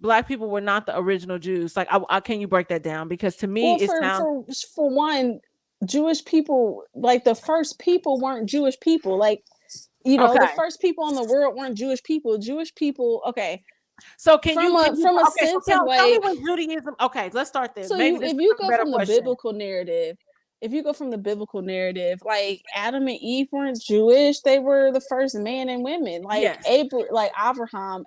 Black people were not the original Jews, like, can you break that down? Because to me, Well, it sounds for one, Jewish people, like the first people weren't Jewish people. Like, the okay. first people in the world weren't Jewish people. Jewish people, okay. So From a okay, so sense of tell me like, when Judaism, okay, let's start there. so Maybe you this if is you a go better from the question. biblical narrative, like Adam and Eve weren't Jewish. They were the first man and women. Like Yes.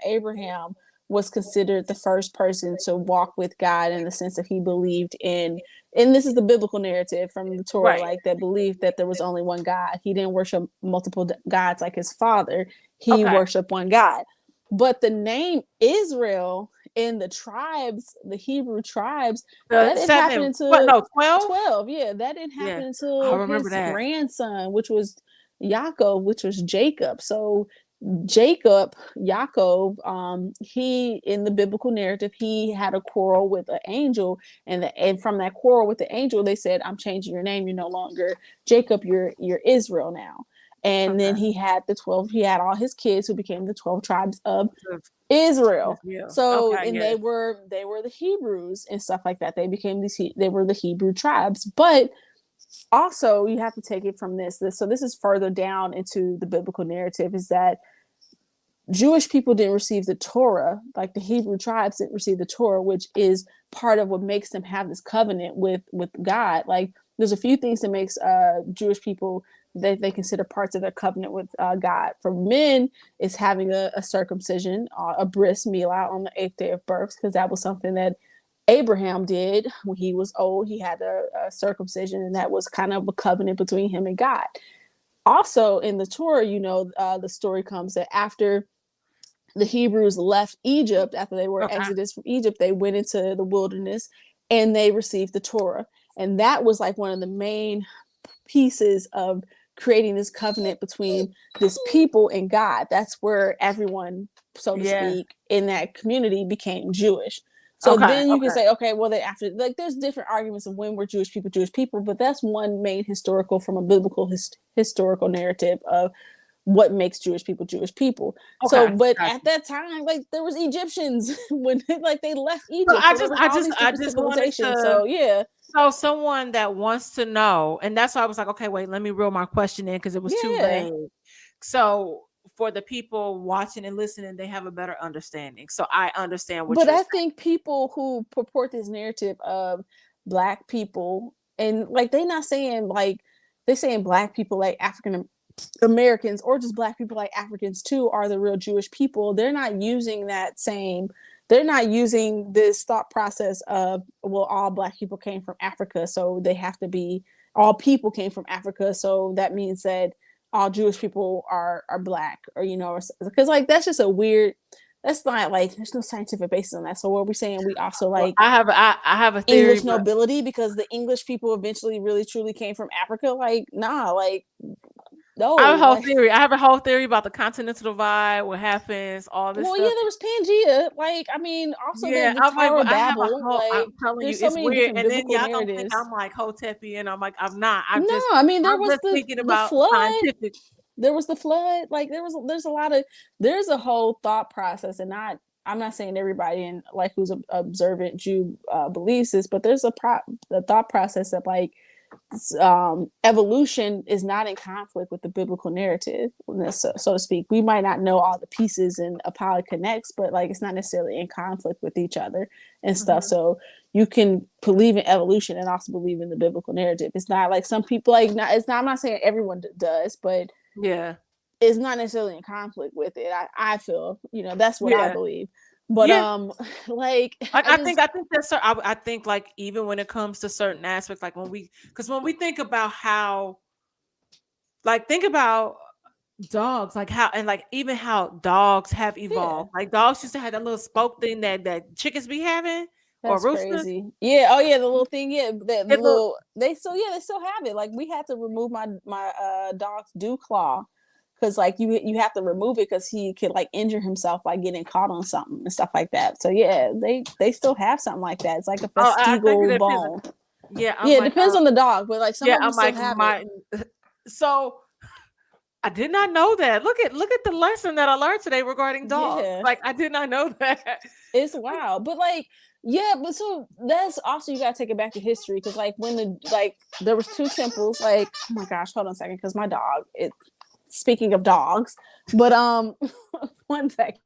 Abraham was considered the first person to walk with God in the sense that he believed in, and this is the biblical narrative from the Torah, Right. like that believed that there was only one God. He didn't worship multiple gods like his father. He Okay. worshiped one God. But the name Israel in the tribes, the Hebrew tribes, The that didn't happen 7, what, until no, 12? 12. Yeah, that didn't happen Yeah. I until remember his that. grandson, which was Yaakov, which was Jacob. So Yaakov, he in the biblical narrative, he had a quarrel with an angel, and from that quarrel with the angel, they said, "I'm changing your name. You're no longer Jacob. You're Israel now." And then Okay. he had the 12. He had all his kids who became the 12 tribes of Of Israel. Israel. So, Okay, and yes. they were the Hebrews and stuff like that. They were the Hebrew tribes. But also, you have to take it from so this is further down into the biblical narrative, is that Jewish people didn't receive the Torah, like the Hebrew tribes didn't receive the Torah, which is part of what makes them have this covenant with God. Like there's a few things that makes Jewish people that they consider parts of their covenant with God. For men, is having a circumcision, a bris milah on the 8th day of birth, because that was something that Abraham did when he was old. He had a circumcision, and that was kind of a covenant between him and God. Also, in the Torah, the story comes that after the Hebrews left Egypt, after they were Okay. exodus from Egypt, they went into the wilderness and they received the Torah. And that was like one of the main pieces of creating this covenant between this people and God. That's where everyone, so to Yeah. speak, in that community became Jewish. So Okay. then you can Okay. say, okay, well, they after, like, there's different arguments of when were Jewish people, but that's one main historical, from a biblical historical narrative of what makes Jewish people Jewish people. So, Okay. but Gotcha. at that time, like there was Egyptians when like they left So Egypt. So there was all these I different just wanted civilizations. to, So yeah, so someone that wants to know, and that's why I was like, okay, wait, let me reel my question in because it was too yeah. vague. So for the people watching and listening, they have a better understanding. So I understand what But you're I saying. think people who purport this narrative of Black people, and like they not saying like, they saying Black people like African Americans, or just Black people like Africans too, are the real Jewish people. They're not using that same, they're not using this thought process of, well, all Black people came from Africa, so they have to be, all people came from Africa, so that means that all Jewish people are Black, or because like that's just a weird, that's not like, there's no scientific basis on that. So what we're saying, we also Well, like I have a theory, English but nobility because the English people eventually really truly came from Africa. Like, nah, like no, I have a whole like, theory. I have a whole theory about the continental divide, what happens, all this well, yeah, stuff. there was Pangea. Like, I mean, also Yeah, the I'm like, Tower but of I have a Babel. whole. I'm Like, telling you, there's so it's many weird. different And then biblical y'all gonna think narratives. I'm like Hotepi, and I'm like, I'm not. No, I mean, there I'm was just thinking the about flood. scientific. There was the flood. Like, there's a lot of, there's a whole thought process, and I'm not saying everybody in like who's a observant Jew believes this, but there's a thought process that like evolution is not in conflict with the biblical narrative, so to speak. We might not know all the pieces and how it connects, but like it's not necessarily in conflict with each other and stuff. Mhm. So you can believe in evolution and also believe in the biblical narrative. It's not like some people like, not, it's not, I'm not saying everyone does, but Yeah, it's not necessarily in conflict with it. I feel, that's what I yeah. believe. But Yeah. like Like I just I think that's I think like even when it comes to certain aspects, like when we think about how, like think about dogs, like how, and like even how dogs have yeah. evolved. Like dogs used to have that little spoke thing that chickens be having, or That's roosters. crazy. Yeah. Oh yeah, the little thing. Yeah, that the It look little they still have it. Like we had to remove my dog's dew claw because like you have to remove it because he could like injure himself by getting caught on something and stuff like that. So yeah, they still have something like that. It's like a oh, I think it vestigial depends. bone. Yeah, I'm Yeah, it like depends on the dog, but like some yeah, of them I'm still like have it. my so I did not know that. Look at the lesson that I learned today regarding dogs. Yeah. Like I did not know that. It's wild. But like, yeah, but so that's also you gotta take it back to history because like when the like there was two temples, like oh my gosh, hold on a second, because my dog it speaking of dogs, but one second.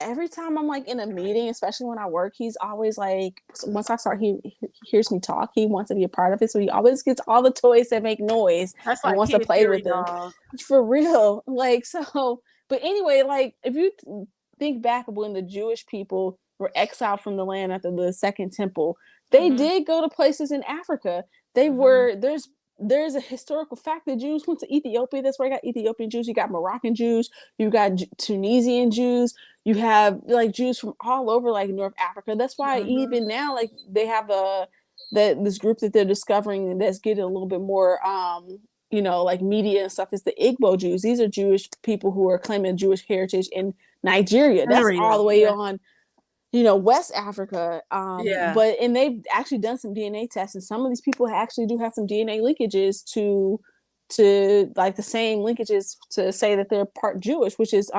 Every time I'm like in a meeting, especially when I work, he's always like once I start he hears me talk, he wants to be a part of it. So he always gets all the toys that make noise That's and like wants to Kitty play Fury with them. dog. For real. Like so but anyway, like if you think back of when the Jewish people were exiled from the land after the second temple, they Hmm. did go to places in Africa. They Hmm. were there's a historical fact that Jews went to Ethiopia. That's where I got Ethiopian Jews. You got Moroccan Jews. You got Tunisian Jews. You have like Jews from all over like North Africa. That's why Hmm. even now like they have this group that they're discovering that's getting a little bit more you know like media and stuff is the Igbo Jews. These are Jewish people who are claiming Jewish heritage in Nigeria. That's all Area. the way Yeah. on you know West Africa. Yeah. But and they've actually done some DNA tests and some of these people actually do have some DNA linkages to like the same linkages to say that they're part Jewish, which is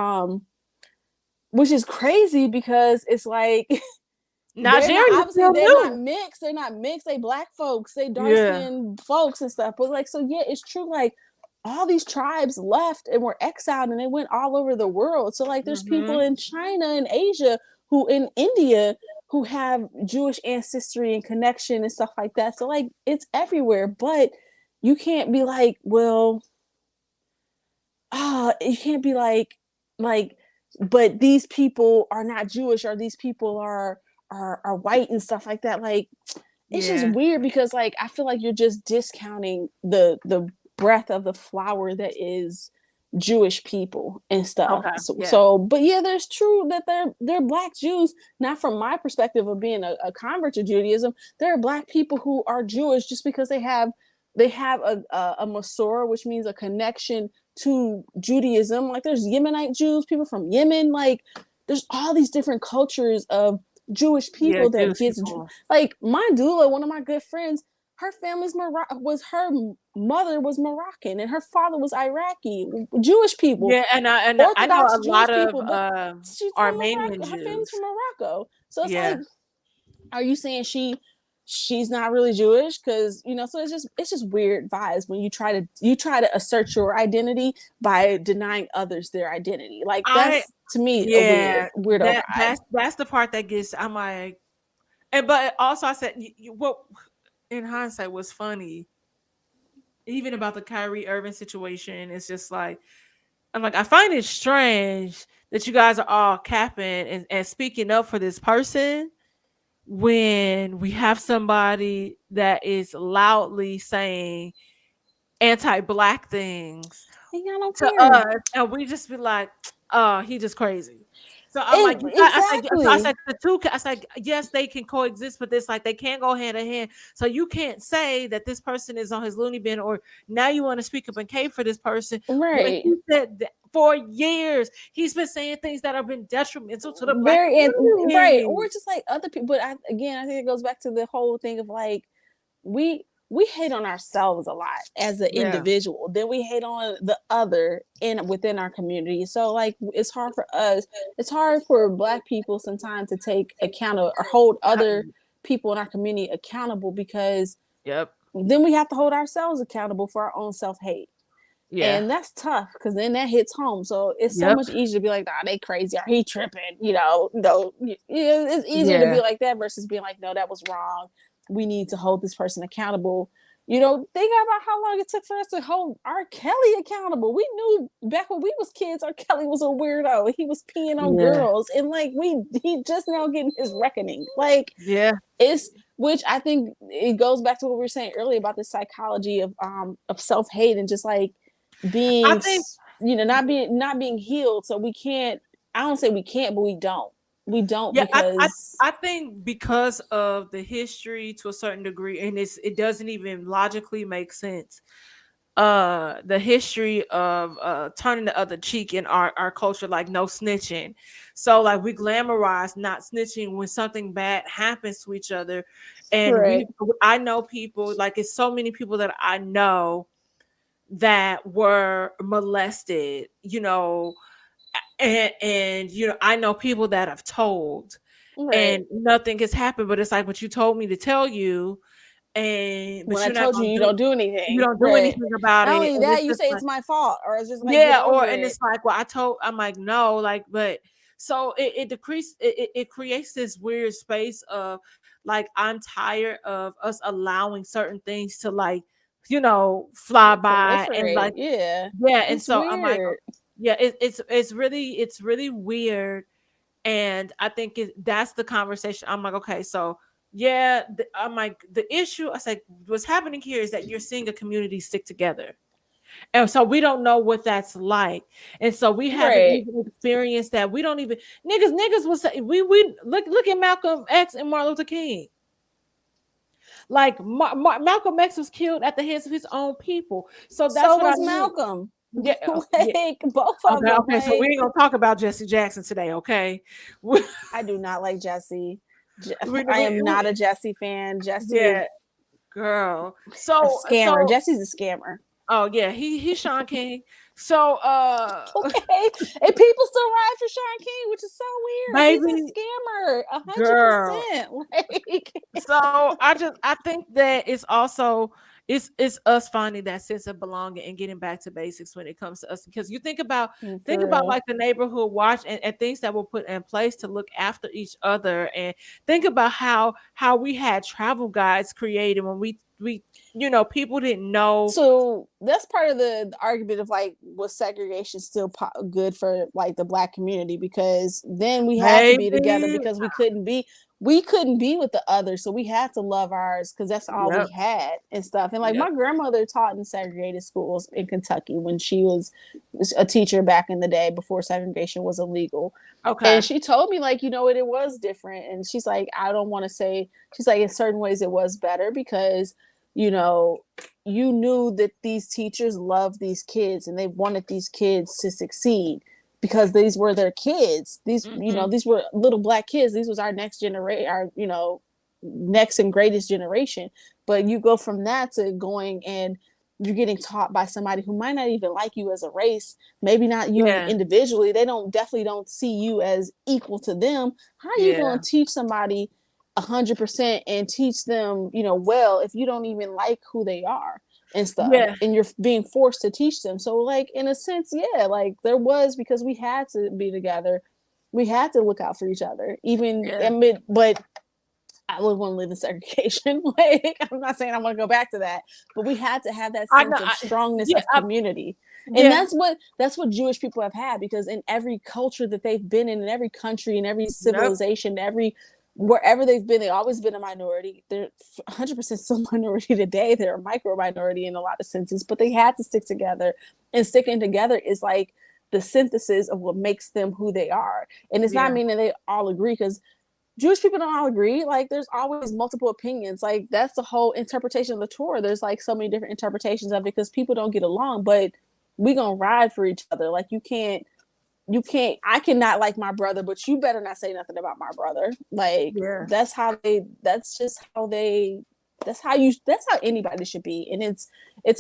crazy because it's like they're not Nigeria obviously still new. they're not mixed, they black folks, they dark Yeah. skinned folks and stuff, but like so yeah it's true like all these tribes left and were exiled and they went all over the world. So like there's people Hmm. in China and Asia who in India who have Jewish ancestry and connection and stuff like that. So like it's everywhere, but you can't be like well you can't be like but these people are not Jewish or these people are white and stuff like that. Like it's just Yeah. weird because like I feel like you're just discounting the breadth of the flower that is Jewish people and stuff. Okay. Yeah. So but yeah, there's true that they're black Jews, not from my perspective of being a convert to Judaism. There are black people who are Jewish just because they have a Masorah, which means a connection to Judaism. Like there's Yemenite Jews, people from Yemen. Like there's all these different cultures of Jewish Yeah. people that Jewish gets people. like my doula, one of my good friends. Her family's was her mother was Moroccan and her father was Iraqi. Jewish people, Yeah, and I know Orthodox a lot Jewish of people, but she's from Armenian Morocco. Her family's Jews. from Morocco. So it's Yeah. like are you saying she's not really Jewish? Because you know, so it's just weird vibes when you try to assert your identity by denying others their identity. Like I that's to me a yeah, weirdo vibe. that's the part that gets I'm like, and but also I said what in hindsight was funny even about the Kyrie Irving situation. It's just like I'm like I find it strange that you guys are all capping and speaking up for this person when we have somebody that is loudly saying anti-black things And y'all don't to care. us, and we just be like, "Oh, he just crazy." So I'm like, I Exactly. said the two. I said yes, they can coexist, but this like they can't go hand in hand. So you can't say that this person is on his loony bin, or now you want to speak up and cave for this person when Right. he said that for years he's been saying things that have been detrimental to the black Very right. community. Or just like other people. But again, I think it goes back to the whole thing of like we hate on ourselves a lot as an Yeah, individual, then we hate on the other in within our community. So like it's hard for us, it's hard for black people sometimes to take account of or hold other people in our community accountable because yep, then we have to hold ourselves accountable for our own self-hate, yeah, and that's tough because then that hits home. So it's so yep, much easier to be like, nah, they crazy or he tripping, you know. No, it's easier to yeah, be like that versus being like, no, that was wrong. We need to hold this person accountable. You know, think about how long it took for us to hold R. Kelly accountable. We knew back when we was kids, R. Kelly was a weirdo. He was peeing on Yeah. girls, and like he just now getting his reckoning. Like Yeah. it's which I think it goes back to what we were saying earlier about the psychology of self hate and just like I being think not being healed. So we can't. I don't say we can't, but we don't. We don't yeah, because I think because of the history to a certain degree, and it doesn't even logically make sense. The history of turning the other cheek in our culture, like no snitching. So like we glamorize not snitching when something bad happens to each other. And right, I know people, like it's so many people that I know that were molested, and I know people that have told right. and nothing has happened, but it's like, but you told me to tell you, and When but I you're not told you gonna you do don't do you anything, don't do right? anything about Not it. only And it's that, you just say like, it's my fault, or it's just like get yeah, over and it. it's like, well, I'm like, no, like, but so it decreased it creates this weird space of like, I'm tired of us allowing certain things to like, fly by and Proliferate, like, yeah. yeah, and It's so I'm like, weird. yeah, it's really weird. And I think that's the conversation. I'm like, okay, so yeah, I'm like, the issue, I said, what's happening here is that you're seeing a community stick together. And so we don't know what that's like. And so we haven't Right. even experienced that. We don't even niggas will say we look at Malcolm X and Martin Luther King. Like Malcolm X was killed at the hands of his own people. So that's So what I was mean. Malcolm. Yeah, yeah. Like both of them. Okay. So we Like ain't gonna talk about Jesse Jackson today, okay? I do not like Jesse. I am not We a Jesse fan. Jesse is yeah, girl. a So scammer. Jesse's a scammer. oh yeah, he's Sean King. So Okay, and people still ride for Sean King, which is so weird. He's a baby scammer, girl. 100%. Like, So I think that it's also it's us finding that sense of belonging and getting back to basics when it comes to us, because you think for about real. like the neighborhood watch and things that were put in place to look after each other, and think about how we had travel guides created when we people didn't know. So that's part of the argument of like, was segregation still good for like the black community, because then we had to be together Baby, because we couldn't be with the others, so we had to love ours because that's all we yep, had and stuff. And like yep, my grandmother taught in segregated schools in Kentucky when she was a teacher back in the day before segregation was illegal. okay, And she told me, like, it was different. And she's like, I don't want to say, she's like, in certain ways it was better because you know you knew that these teachers loved these kids and they wanted these kids to succeed because these were their kids. These, mm-hmm. these were little black kids. These was our next generation, our, next and greatest generation. But you go from that to going and you're getting taught by somebody who might not even like you as a race, maybe not you Yeah, individually. They definitely don't see you as equal to them. How are you yeah, going to teach somebody 100% and teach them, well, if you don't even like who they are and stuff, yeah, and you're being forced to teach them? So like, in a sense, yeah, like there was, because we had to be together, we had to look out for each other, even yeah. amid, but I would want to live in segregation. Like, I'm not saying I want to go back to that, but we had to have that I know. sense of strongness Yeah, of community. And yeah. that's what Jewish people have had, because in every culture that they've been in every country, in every Nope. civilization, every wherever they've been, they've always been a minority. They're 100% still a minority today. They're a micro minority in a lot of senses, but they had to stick together. And sticking together is like the synthesis of what makes them who they are. And it's not Yeah, meaning they all agree, because Jewish people don't all agree. Like, there's always multiple opinions. Like, that's the whole interpretation of the Torah. There's like so many different interpretations of it because people don't get along, but we gonna ride for each other. Like, I cannot like my brother, but you better not say nothing about my brother. Like, yeah, that's how anybody should be. And it's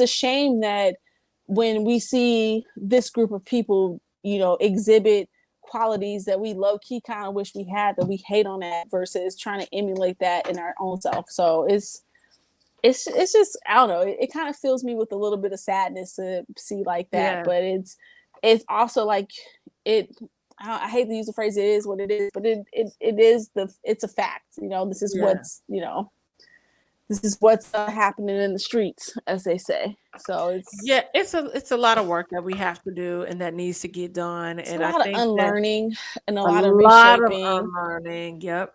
a shame that when we see this group of people, exhibit qualities that we low key kind of wish we had, that we hate on that versus trying to emulate that in our own self. So it's just, I don't know, it kind of fills me with a little bit of sadness to see like that, yeah, but it's also like it. I hate to use the phrase "it is what it is," but it's a fact. This is yeah. what's this is what's happening in the streets, as they say. So Yeah, it's a lot of work that we have to do and that needs to get done. it's a And I lot of think that unlearning and a a lot of lot of reshaping, unlearning. Yep.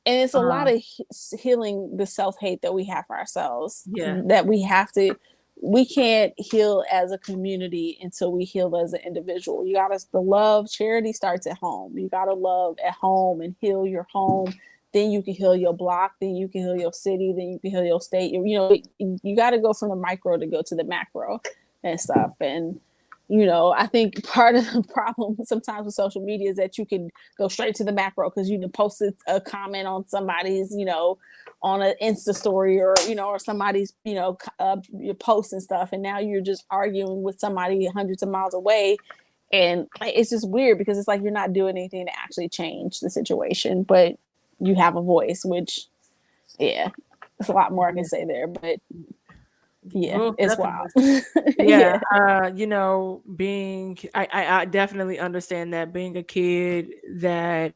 and it's a lot Um, of healing the self-hate that we have for ourselves, yeah. that we have to. We can't heal as a community until we heal as an individual. You got to, the love, charity starts at home. You got to love at home and heal your home. Then you can heal your block. Then you can heal your city. Then you can heal your state. You know, you got to go from the micro to go to the macro and stuff. And I think part of the problem sometimes with social media is that you can go straight to the macro because you can post a comment on somebody's, on an Insta story, or somebody's, your post and stuff. And now you're just arguing with somebody hundreds of miles away. And it's just weird because it's like you're not doing anything to actually change the situation, but you have a voice, which, yeah, there's a lot more I can say there. But yeah, Well, it's definitely. wild. Yeah, Yeah. being I definitely understand that being a kid that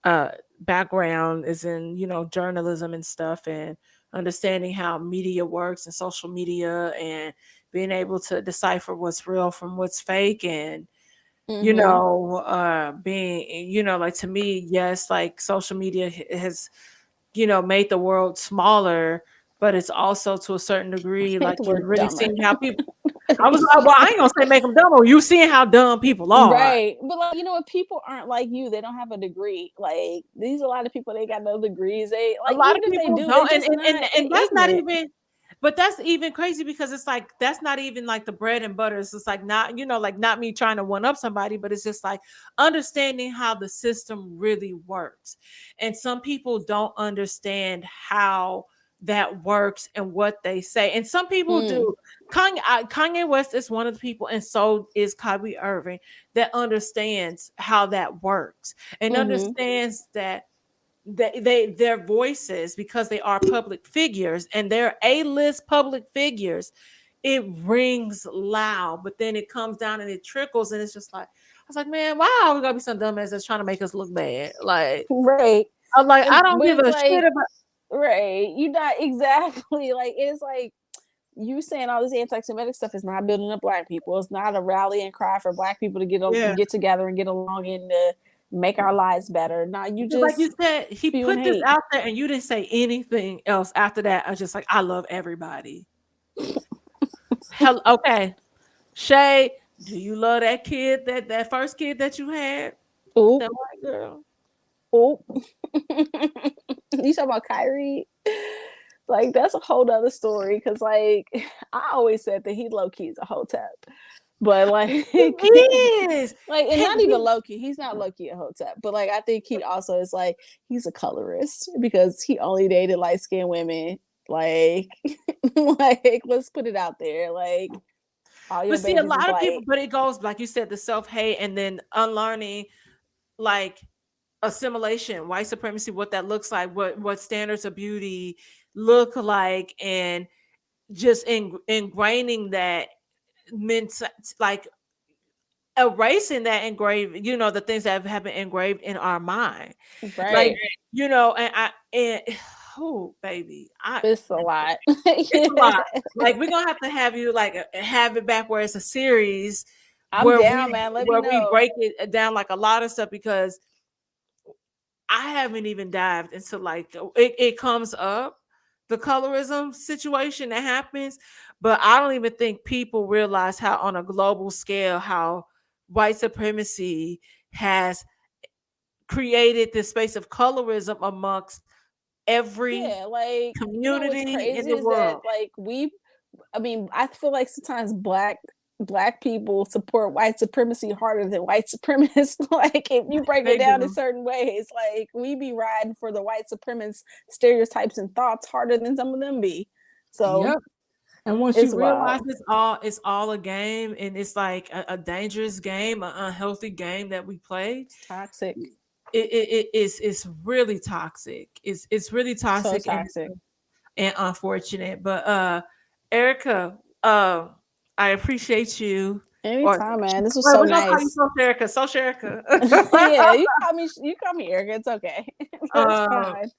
uh background is in, journalism and stuff, and understanding how media works and social media, and being able to decipher what's real from what's fake, and Mm-hmm. being, like, to me, yes, like social media has, made the world smaller, but it's also to a certain degree, Hate the like, you're word really dumber. seeing how people. Well, I ain't gonna say make them dumb. You seeing how dumb people are. Right. But like, what, people aren't like you. They don't have a degree. Like these, a lot of people, they got no degrees. They A like, lot of even if they people do, they don't, just not, and they that's not ignorant. even. But that's even crazy because it's like that's not even like the bread and butter. It's just like not, like not me trying to one up somebody, but it's just like understanding how the system really works. And some people don't understand how that works and what they say. And some people Mm, do. Kanye West is one of the people, and so is Kyrie Irving, that understands how that works and mm-hmm. understands that their voices, because they are public figures and they're A-list public figures, it rings loud, but then it comes down and it trickles, and it's just like, I was like, man, why we gotta be some dumbass that's trying to make us look bad? Like, Right. I'm like, I And don't but give it's a shit like, about. right, you not exactly like, it's like you saying all this anti-Semitic stuff is not building up Black people. It's not a rallying cry for Black people to Yeah, get together and get along and to make our lives better. Now you because like you just said, he spewing put this hate. out there and you didn't say anything else after that. I was just like, I love everybody. Hell, okay. Shay, do you love that kid, that first kid that you had? Oop, That white girl. oop. You talking about Kyrie? Like that's a whole other story. Because like I always said that he low key is a hotep, but like He is. like, and not even He, low key. He's not low key a hotep, but like I think he also is like, he's a colorist because he only dated light skinned women. Like, like let's put it out there. Like all your but see, a babies is lot of people, like, but it goes like you said, the self hate, and then unlearning, like, assimilation, white supremacy, what that looks like, what standards of beauty look like, and just ingraining that, meant like erasing that engraved, the things that have been engraved in our mind, like, right. and oh baby, It's a lot. it's a Yeah. lot. Like, we're gonna have you, like, have it back where it's a series I'm where down, man. Let me we know. break it down, like a lot of stuff, because I haven't even dived into, like, it comes up, the colorism situation that happens, but I don't even think people realize how, on a global scale, how white supremacy has created this space of colorism amongst every Yeah, like, what's community in crazy the is that world. like I mean, I feel like sometimes black people support white supremacy harder than white supremacists. Like if you break it They down in do. certain ways, like we be riding for the white supremacist stereotypes and thoughts harder than some of them be. So Yep. And once you it's realize wild. it's all a game, and it's like a dangerous game, an unhealthy game that we play, It's toxic. it's really toxic. It's really So toxic toxic. and unfortunate. But Erica, I appreciate you. Or Anytime, man. This was well, so we're gonna call you nice. Social Erica. Social Erica. Yeah, you call me Erica. It's okay. That's um, fine.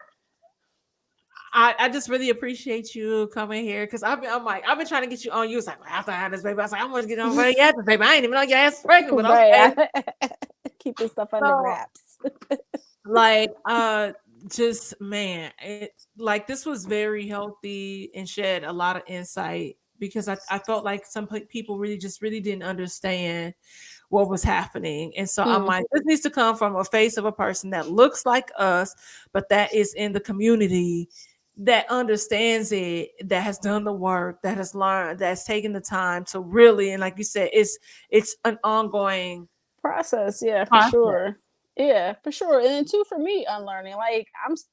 I just really appreciate you coming here because I've been trying to get you on. You was like, well, after I had this baby, I was like, I'm gonna get on for the after baby. I ain't even know your ass is pregnant, but okay. Right. Keep this stuff under So wraps. like just man, it like this was very healthy and shed a lot of insight because I felt like some people really didn't understand what was happening. And so I'm Mm. like, this needs to come from a face of a person that looks like us, but that is in the community, that understands it, that has done the work, that has learned, that's taken the time to really, and like you said, it's an ongoing Process, yeah, for process. sure. Yeah, for sure. And then too, for me, unlearning. Like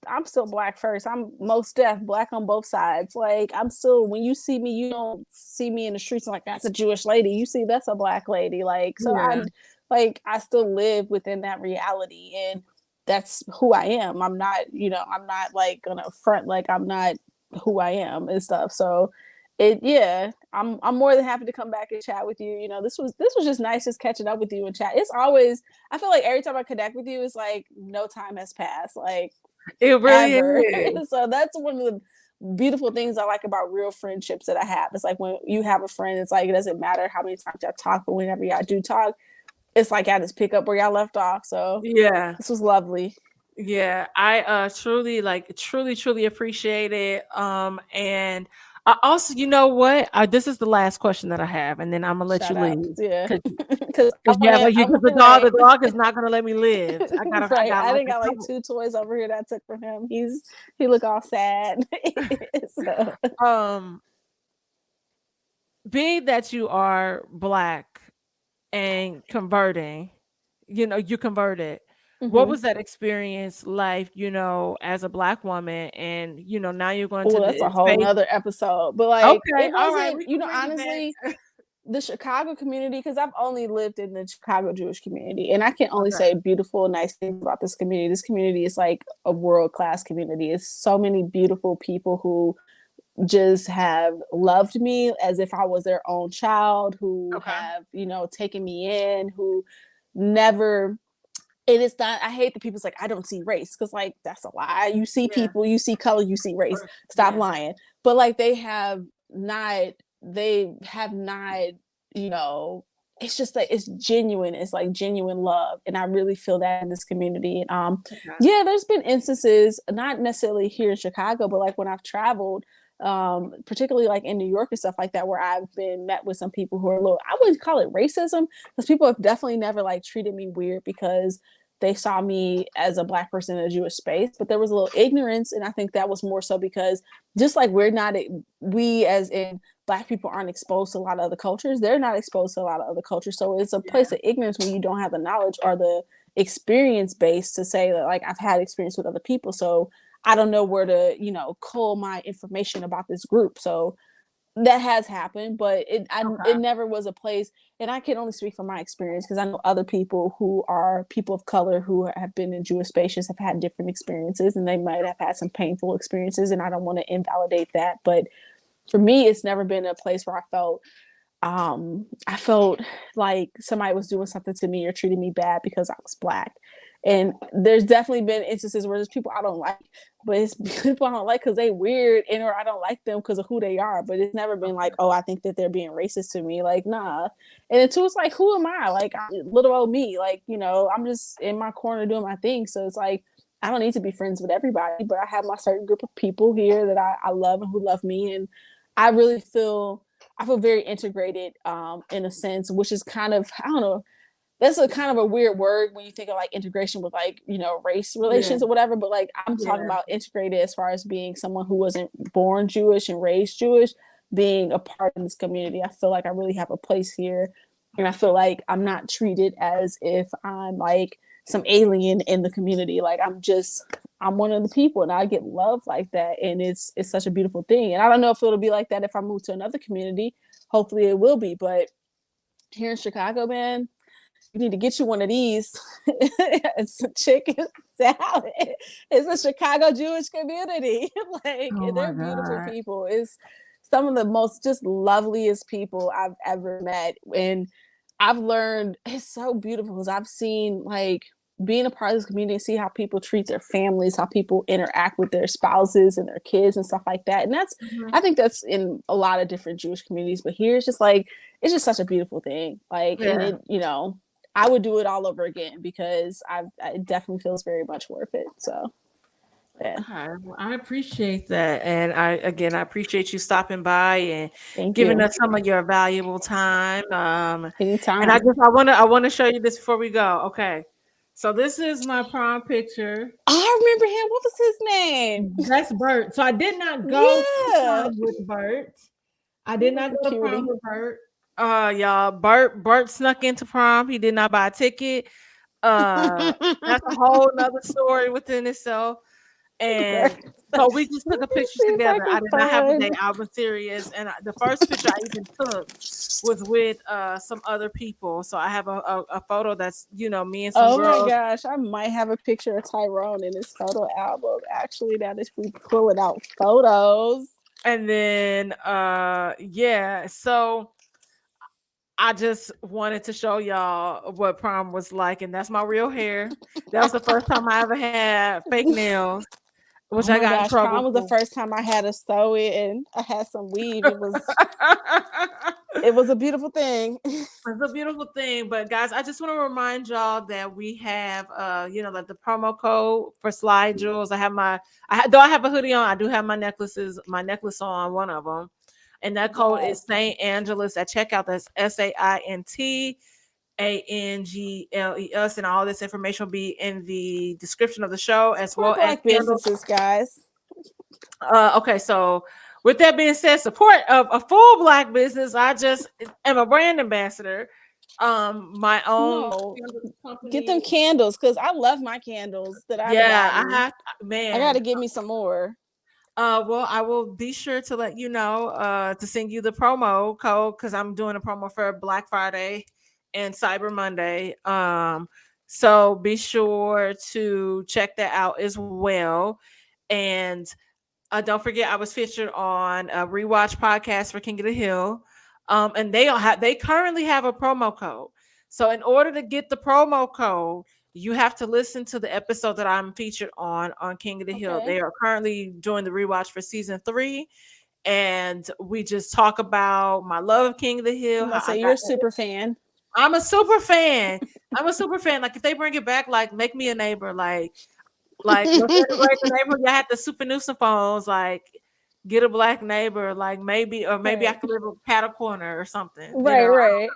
I'm still black first. I'm most deaf, black on both sides. Like I'm still, when you see me, you don't see me in the streets like that's a Jewish lady. You see that's a black lady. Like so, Yeah. I still live within that reality, and that's who I am. I'm not, I'm not like gonna front like I'm not who I am and stuff. So yeah, I'm more than happy to come back and chat with you. This was just nice, just catching up with you and chat. It's always, I feel like every time I connect with you, it's like no time has passed, like It really ever. is. So that's one of the beautiful things I like about real friendships that I have. It's like when you have a friend, it's like it doesn't matter how many times y'all talk, but whenever y'all do talk, it's like I just pick up where y'all left off. So Yeah. this was lovely. Yeah, I truly truly appreciate it. And I also, you know what? This is the last question that I have, and then I'm gonna let you Shout out, leave yeah, because because I yeah, want because the Ray. dog is not gonna let me live. I Right. got I like think a got like couple. two toys over here that I took from him. He look all sad. So Um, being that you are black and converting, you converted. What hmm. was that experience like, as a black woman? And, now you're going to Oh, that's a the whole space. nother episode. But like Okay. it All right. wasn't, We can bring it honestly, back. the Chicago community, because I've only lived in the Chicago Jewish community, and I can only Okay. say beautiful, nice things about this community. This community is like a world class community. It's so many beautiful people who just have loved me as if I was their own child, who Okay. have, taken me in, who never, it is not, I hate that people's like, I don't see race, because like that's a lie. You see Yeah. people, you see color, you see race. Stop Yeah. lying. But like not they have not, you know it's just like it's genuine. It's like genuine love, and I really feel that in this community. And Okay. yeah, there's been instances, not necessarily here in Chicago, but like when I've traveled, particularly like in New York and stuff like that, where I've been met with some people who are a little, I wouldn't call it racism, because people have definitely never like treated me weird because they saw me as a black person in a Jewish space, but there was a little ignorance. And I think that was more so because just like we as in black people aren't exposed to a lot of other cultures, they're not exposed to a lot of other cultures. So it's a place Yeah. of ignorance when you don't have the knowledge or the experience base to say that like I've had experience with other people. So I don't know where to, cull my information about this group. So that has happened, but it Okay. never was a place. And I can only speak from my experience because I know other people who are people of color who have been in Jewish spaces have had different experiences, and they might have had some painful experiences, and I don't want to invalidate that. But for me, it's never been a place where I felt like somebody was doing something to me or treating me bad because I was black. And there's definitely been instances where there's people I don't like, but it's people I don't like because they weird, and or I don't like them because of who they are. But it's never been like, oh, I think that they're being racist to me. Like, nah. And then two, it's like, who am I? Like, little old me. Like, I'm just in my corner doing my thing. So it's like, I don't need to be friends with everybody, but I have my certain group of people here that I love and who love me. And I really I feel very integrated, in a sense, which is kind of, I don't know, that's a kind of a weird word when you think of like integration with like, race Yeah. relations or whatever. But like I'm talking Yeah. about integrated as far as being someone who wasn't born Jewish and raised Jewish, being a part of this community. I feel like I really have a place here. And I feel like I'm not treated as if I'm like some alien in the community. Like I'm one of the people, and I get love like that. And it's such a beautiful thing. And I don't know if it'll be like that if I move to another community. Hopefully it will be. But here in Chicago, man, you need to get you one of these. It's a chicken salad. It's a Chicago Jewish community. Like Oh my they're beautiful God. people. It's some of the most just loveliest people I've ever met. And I've learned it's so beautiful because I've seen like being a part of this community, see how people treat their families, how people interact with their spouses and their kids and stuff like that. And that's, I think that's in a lot of different Jewish communities, but here it's just like, it's just such a beautiful thing. Like, and it, you know, I would do it all over again because it definitely feels very much worth it. So, yeah. Okay, well, I appreciate that, and I appreciate you stopping by and Thank giving you. us some of your valuable time. Anytime. And I want to show you this before we go. Okay, so this is my prom picture. I remember him. What was his name? That's Bert. So I did not go to Yeah. prom with Bert. I did not go to prom Cutie. with Bert. Y'all, Bert snuck into prom. He did not buy a ticket. That's a whole nother story within itself. And so we just took a picture together. I did not have a day. I was serious. And the first picture I even took was with some other people. So I have a photo that's, you know, me and some girls. Oh my gosh, I might have a picture of Tyrone in his photo album. Actually, now that we pulling out photos. And then yeah, so I just wanted to show y'all what prom was like, and that's my real hair. That was the first time I ever had fake nails. Which I got in trouble. Prom was the first time I had to sew it and I had some weave. It was a beautiful thing. It's a beautiful thing. But guys, I just want to remind y'all that we have you know, like the promo code for Slide Jewels. I have a hoodie on, I do have my necklace on one of them. And that code is St. Angeles at checkout. That's SAINTANGLES, and all this information will be in the description of the show as well as businesses, guys. Okay, so with that being said, support of a full Black business. I just am a brand ambassador. My own company. Get them candles because I love my candles that I've gotten. I got to give me some more. Well, I will be sure to let you know to send you the promo code because I'm doing a promo for Black Friday and Cyber Monday. So be sure to check that out as well. And don't forget, I was featured on a Rewatch podcast for King of the Hill. And they currently have a promo code. So in order to get the promo code, you have to listen to the episode that I'm featured on King of the Hill. They are currently doing the rewatch for season 3. And we just talk about my love of King of the Hill. So you're a super fan. I'm a super fan. Like if they bring it back, like make me a neighbor. Like the neighbor, you had the super nuisance phones. Like get a Black neighbor. Like maybe I could live a cattle corner or something. Right.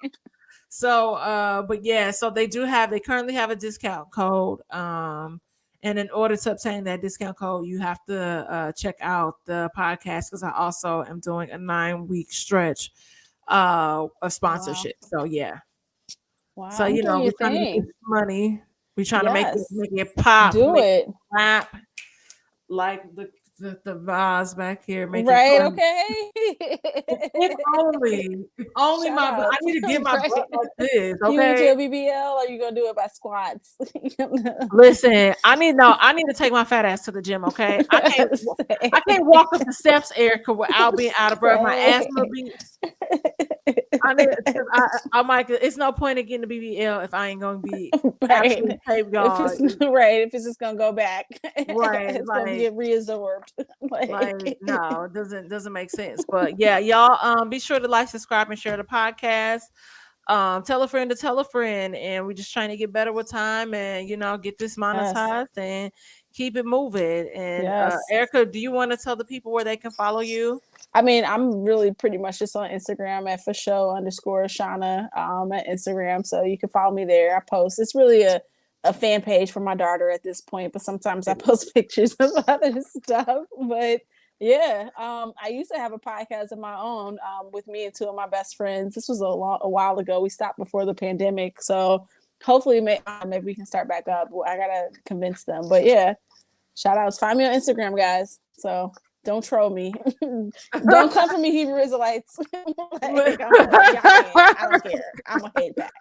So, but yeah, so they currently have a discount code. And in order to obtain that discount code, you have to check out the podcast because I also am doing a 9-week stretch of sponsorship. Wow. So yeah. Wow. So you know, we're trying to get money. We're trying to make it pop. Do it. Pop, like the vase back here. Make right. It okay. if only I need to get my butt like this. Okay. You into a BBL or you gonna do it by squats? Listen, I need to take my fat ass to the gym. Okay. I can't walk up the steps, Erica, without being out of breath. My ass will be. It's no point in getting the BBL if I ain't gonna be absolutely taped, y'all. If it's just gonna go back, right? It's gonna get reabsorbed. No, it doesn't make sense. But yeah, y'all, be sure to like, subscribe, and share the podcast. Tell a friend to tell a friend, and we're just trying to get better with time, and you know, get this monetized and keep it moving. And Erica, do you want to tell the people where they can follow you? I mean, I'm really pretty much just on Instagram at _Shana at Instagram. So you can follow me there. I post. It's really a fan page for my daughter at this point, but sometimes I post pictures of other stuff. But yeah, I used to have a podcast of my own with me and 2 of my best friends. This was a while ago. We stopped before the pandemic. So hopefully maybe we can start back up. I got to convince them. But yeah, shout outs. Find me on Instagram, guys. So don't troll me. Don't come for me, Hebrew Israelites. I don't care. I'm gonna hate back.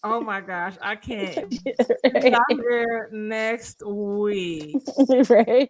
Oh my gosh, I can't. Right. Be out here next week. Right.